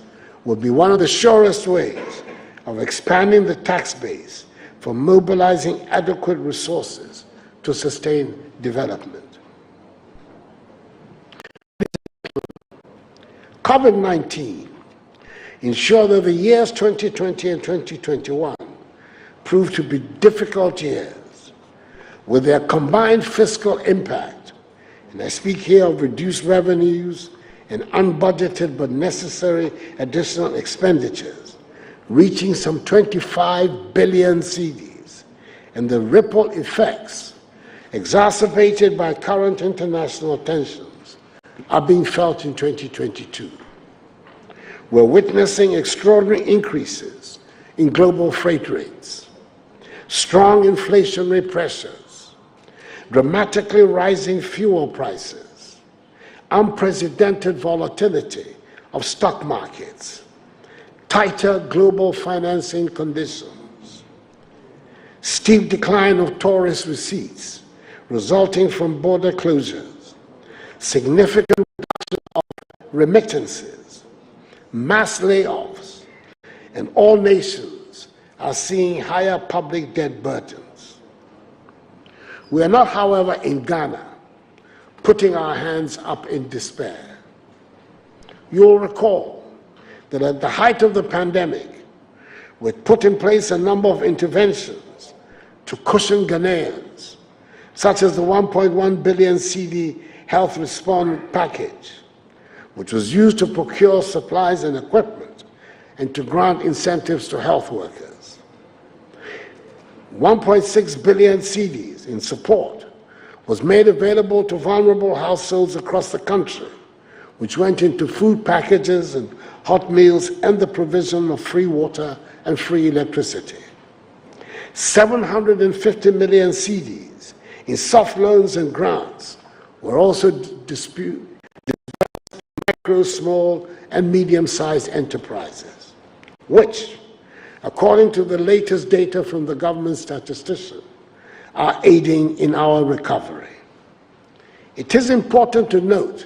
will be one of the surest ways of expanding the tax base for mobilizing adequate resources to sustain development. COVID-19 ensured that the years 2020 and 2021 proved to be difficult years, with their combined fiscal impact, and I speak here of reduced revenues and unbudgeted but necessary additional expenditures, reaching some 25 billion cedis, and the ripple effects, exacerbated by current international tensions, are being felt in 2022. We're witnessing extraordinary increases in global freight rates, strong inflationary pressures, dramatically rising fuel prices, unprecedented volatility of stock markets, tighter global financing conditions, steep decline of tourist receipts resulting from border closures, significant reduction of remittances, mass layoffs, and all nations are seeing higher public debt burdens. We are not, however, in Ghana putting our hands up in despair. You'll recall that at the height of the pandemic, we put in place a number of interventions to cushion Ghanaians, such as the 1.1 billion cedi health response package, which was used to procure supplies and equipment and to grant incentives to health workers. 1.6 billion cedis in support was made available to vulnerable households across the country, which went into food packages and hot meals and the provision of free water and free electricity. 750 million cedis in soft loans and grants were also disbursed to micro, small, and medium-sized enterprises, which, according to the latest data from the government statistician, are aiding in our recovery. It is important to note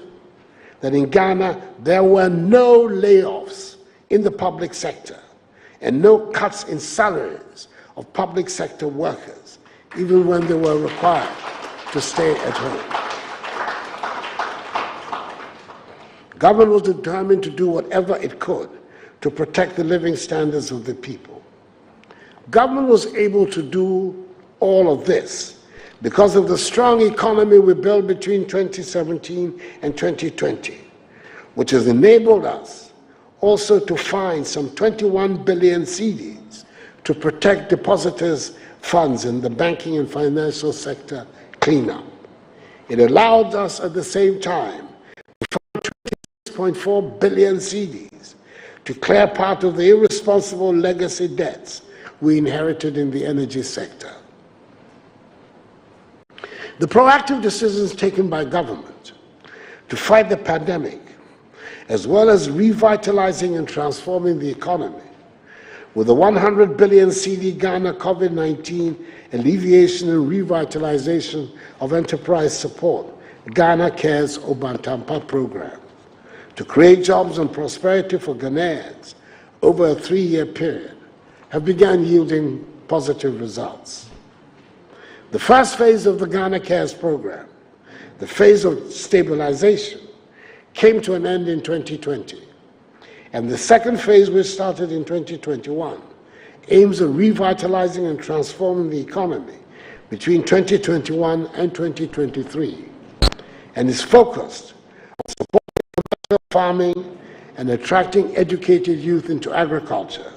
that in Ghana, there were no layoffs in the public sector and no cuts in salaries of public sector workers, even when they were required to stay at home. Government was determined to do whatever it could to protect the living standards of the people. Government was able to do all of this because of the strong economy we built between 2017 and 2020, which has enabled us also to find some 21 billion cedis to protect depositors' funds in the banking and financial sector cleanup. It allowed us at the same time to find 26.4 billion cedis to clear part of the irresponsible legacy debts we inherited in the energy sector. The proactive decisions taken by government to fight the pandemic, as well as revitalizing and transforming the economy, with the 100 billion CD Ghana COVID-19 Alleviation and Revitalization of Enterprise Support, Ghana Cares Obantampa program, to create jobs and prosperity for Ghanaians over a 3-year period, have begun yielding positive results. The first phase of the Ghana Cares program, the phase of stabilization, came to an end in 2020. And the second phase, which started in 2021, aims at revitalizing and transforming the economy between 2021 and 2023, and is focused on supporting commercial farming and attracting educated youth into agriculture,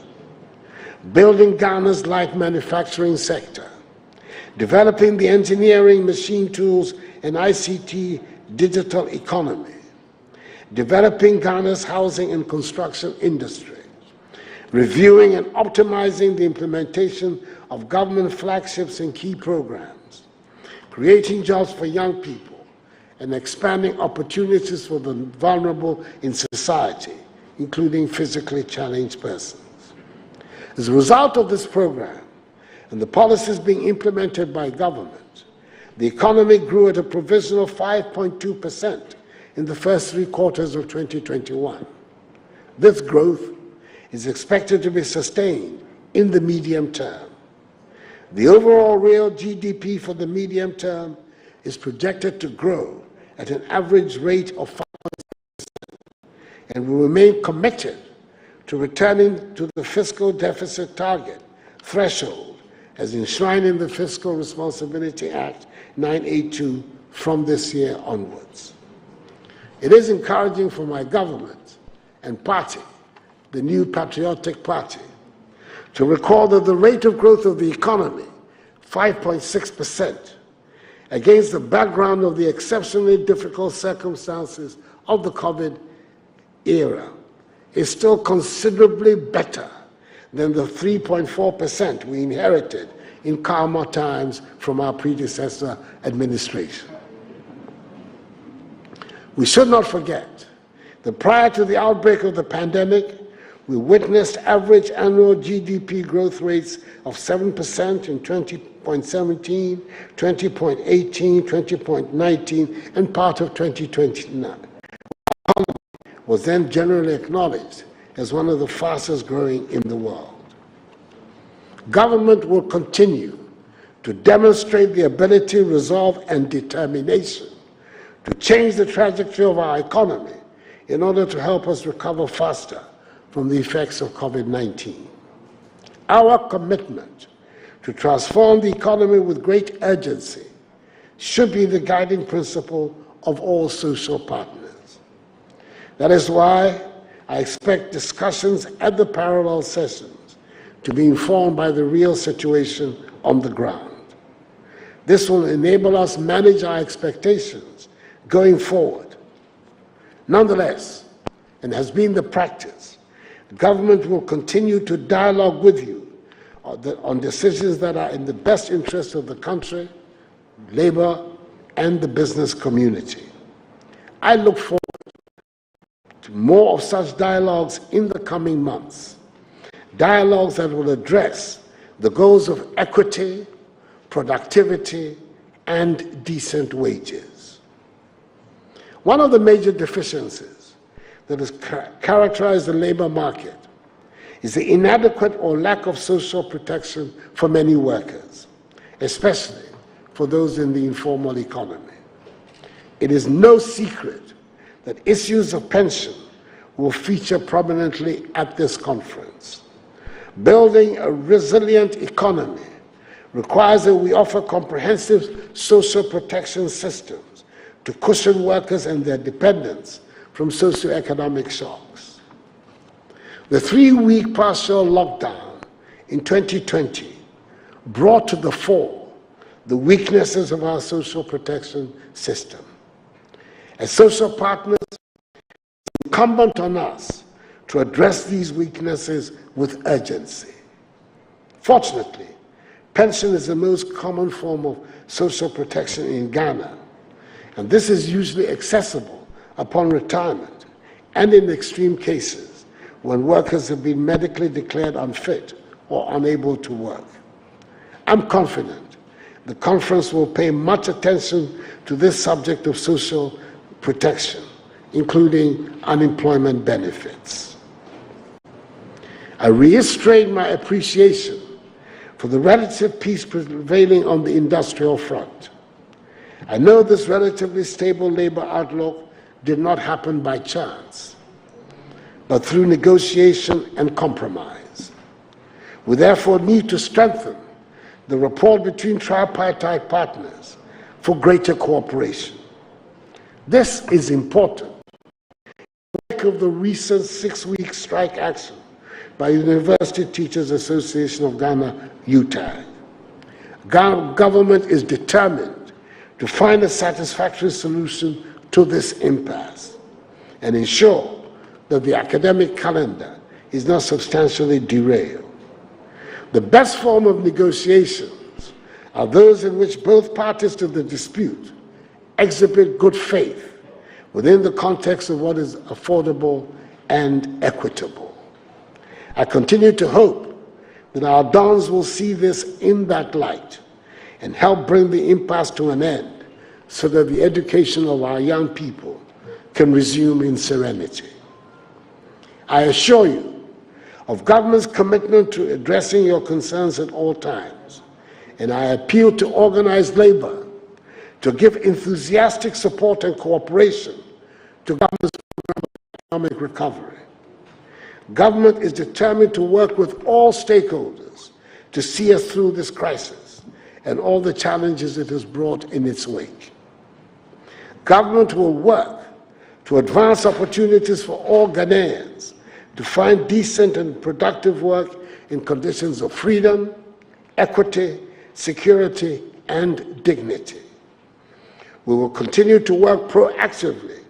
building Ghana's light manufacturing sector, developing the engineering, machine tools, and ICT digital economy, developing Ghana's housing and construction industry, reviewing and optimizing the implementation of government flagships and key programs, creating jobs for young people, and expanding opportunities for the vulnerable in society, including physically challenged persons. As a result of this program and the policies being implemented by government, the economy grew at a provisional 5.2% in the first 3 quarters of 2021. This growth is expected to be sustained in the medium term. The overall real GDP for the medium term is projected to grow at an average rate of 5.6%, and we remain committed to returning to the fiscal deficit target threshold as enshrined in the Fiscal Responsibility Act 982 from this year onwards. It is encouraging for my government and party, the New Patriotic Party, to recall that the rate of growth of the economy, 5.6%, against the background of the exceptionally difficult circumstances of the COVID era, is still considerably better than the 3.4% we inherited in calmer times from our predecessor administration. We should not forget that prior to the outbreak of the pandemic, we witnessed average annual GDP growth rates of 7% in 2017, 2018, 2019, and part of 2029. Was then generally acknowledged as one of the fastest growing in the world. Government will continue to demonstrate the ability, resolve, and determination to change the trajectory of our economy in order to help us recover faster from the effects of COVID-19. Our commitment to transform the economy with great urgency should be the guiding principle of all social partners. That is why I expect discussions at the parallel sessions to be informed by the real situation on the ground. This will enable us to manage our expectations going forward. Nonetheless, and has been the practice, the government will continue to dialogue with you on decisions that are in the best interest of the country, labor, and the business community. I look forward to more of such dialogues in the coming months, dialogues that will address the goals of equity, productivity, and decent wages. One of the major deficiencies that has characterized the labor market is the inadequate or lack of social protection for many workers, especially for those in the informal economy. It is no secret that issues of pension will feature prominently at this conference. Building a resilient economy requires that we offer comprehensive social protection systems to cushion workers and their dependents from socioeconomic shocks. The 3-week partial lockdown in 2020 brought to the fore the weaknesses of our social protection system. As social partners, it's incumbent on us to address these weaknesses with urgency. Fortunately, pension is the most common form of social protection in Ghana, and this is usually accessible upon retirement and in extreme cases when workers have been medically declared unfit or unable to work. I'm confident the conference will pay much attention to this subject of social protection, including unemployment benefits. I reiterate my appreciation for the relative peace prevailing on the industrial front. I know this relatively stable labor outlook did not happen by chance, but through negotiation and compromise. We therefore need to strengthen the rapport between tripartite partners for greater cooperation. This is important. In the wake of the recent 6-week strike action by University Teachers Association of Ghana, UTAG, Ghana government is determined to find a satisfactory solution to this impasse and ensure that the academic calendar is not substantially derailed. The best form of negotiations are those in which both parties to the dispute exhibit good faith within the context of what is affordable and equitable. I continue to hope that our dons will see this in that light and help bring the impasse to an end so that the education of our young people can resume in serenity. I assure you of government's commitment to addressing your concerns at all times, and I appeal to organized labor to give enthusiastic support and cooperation to government's program of economic recovery. Government is determined to work with all stakeholders to see us through this crisis and all the challenges it has brought in its wake. Government will work to advance opportunities for all Ghanaians to find decent and productive work in conditions of freedom, equity, security, and dignity. We will continue to work proactively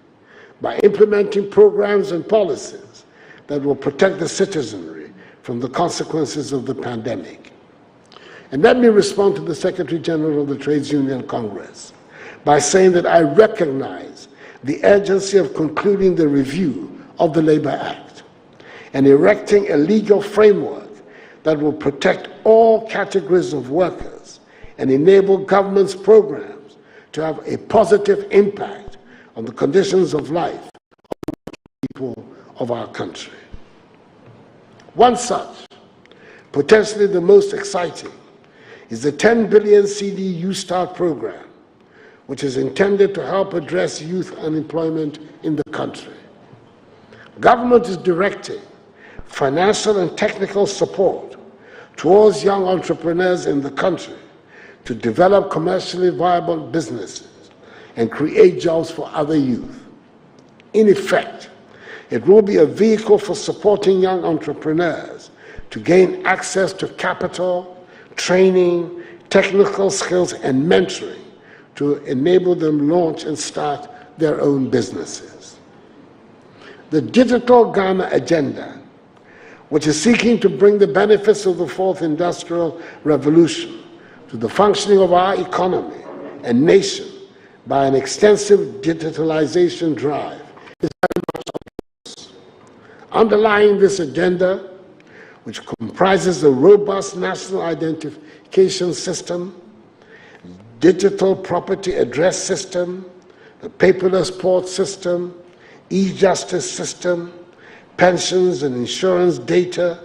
by implementing programs and policies that will protect the citizenry from the consequences of the pandemic. And let me respond to the Secretary General of the Trades Union Congress by saying that I recognize the urgency of concluding the review of the Labor Act and erecting a legal framework that will protect all categories of workers and enable government's programs to have a positive impact on the conditions of life of the people of our country. One such, potentially the most exciting, is the 10 billion CD Youth Start program, which is intended to help address youth unemployment in the country. Government is directing financial and technical support towards young entrepreneurs in the country to develop commercially viable businesses and create jobs for other youth. In effect, it will be a vehicle for supporting young entrepreneurs to gain access to capital, training, technical skills, and mentoring to enable them launch and start their own businesses. The Digital Ghana Agenda, which is seeking to bring the benefits of the Fourth Industrial Revolution to the functioning of our economy and nation by an extensive digitalization drive, is very much on course. Underlying this agenda, which comprises a robust national identification system, digital property address system, a paperless port system, e-justice system, pensions and insurance data,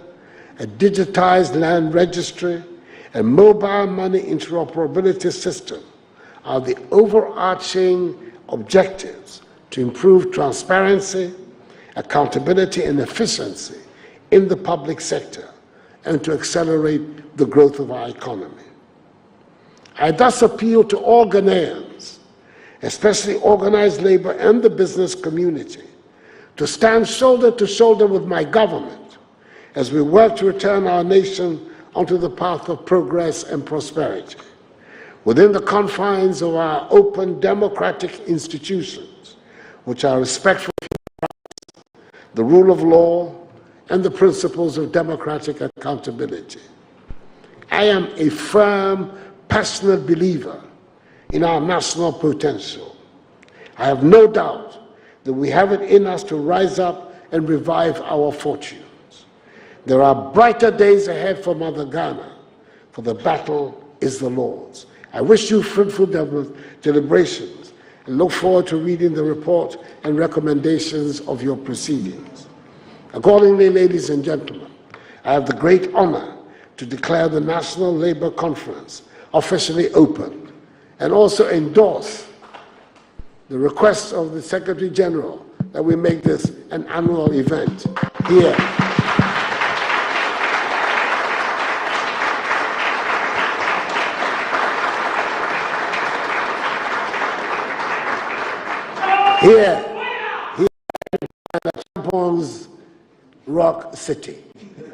a digitized land registry, a mobile money interoperability system are the overarching objectives to improve transparency, accountability, and efficiency in the public sector and to accelerate the growth of our economy. I thus appeal to all Ghanaians, especially organized labor and the business community, to stand shoulder to shoulder with my government as we work to return our nation onto the path of progress and prosperity, within the confines of our open democratic institutions, which are respectful of human rights, the rule of law, and the principles of democratic accountability. I am a firm, passionate believer in our national potential. I have no doubt that we have it in us to rise up and revive our fortunes. There are brighter days ahead for Mother Ghana, for the battle is the Lord's. I wish you fruitful deliberations and look forward to reading the report and recommendations of your proceedings. Accordingly, ladies and gentlemen, I have the great honor to declare the National Labour Conference officially opened and also endorse the request of the Secretary General that we make this an annual event here. Here in Champon's Rock City.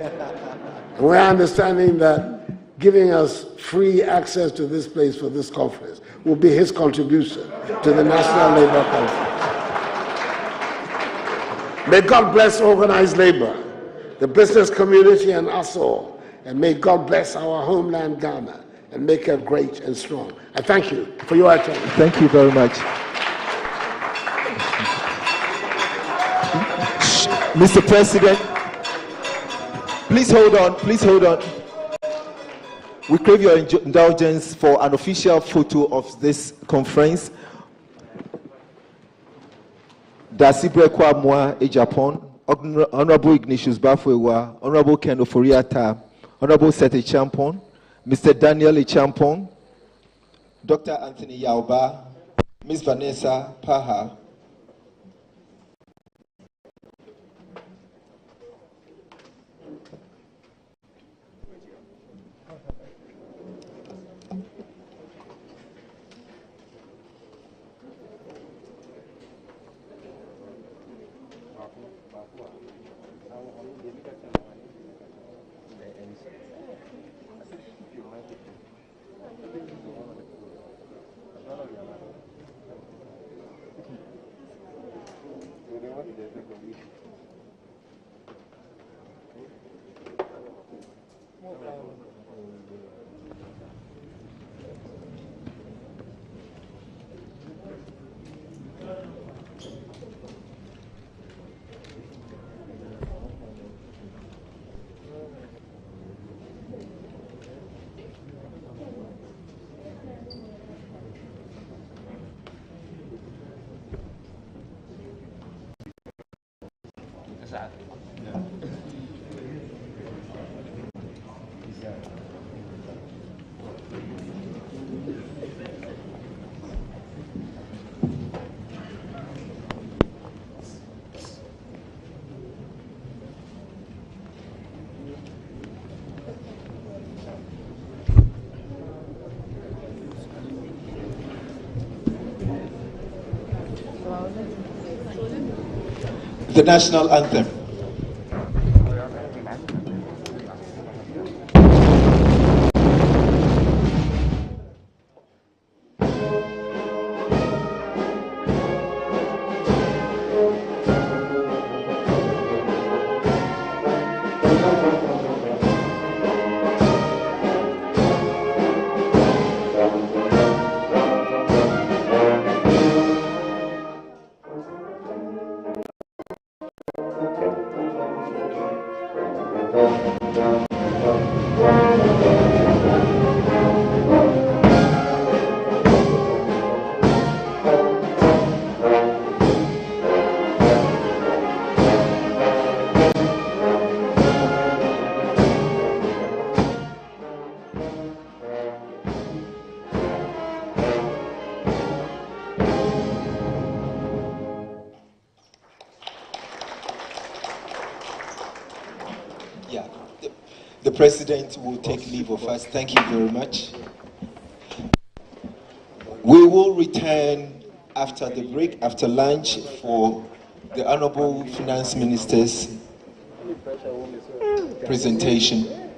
And we're understanding that giving us free access to this place for this conference will be his contribution to the National Labour Conference. May God bless organized labor, the business community, and us all. And may God bless our homeland, Ghana, and make her great and strong. I thank you for your attention.
Thank you very much. Mr. President, please hold on, please hold on. We crave your indulgence for an official photo of this conference. Dasibre Kwamwa, Japan, Honorable Ignatius Bafwewa, Honorable Ken Oforiata, Honorable Sete Champon, Mr. Daniel Champon, Dr. Anthony Yauba, Ms. Vanessa Paha, the national anthem. President will take leave of us. Thank you very much. We will return after the break, after lunch, for the Honorable Finance Minister's presentation.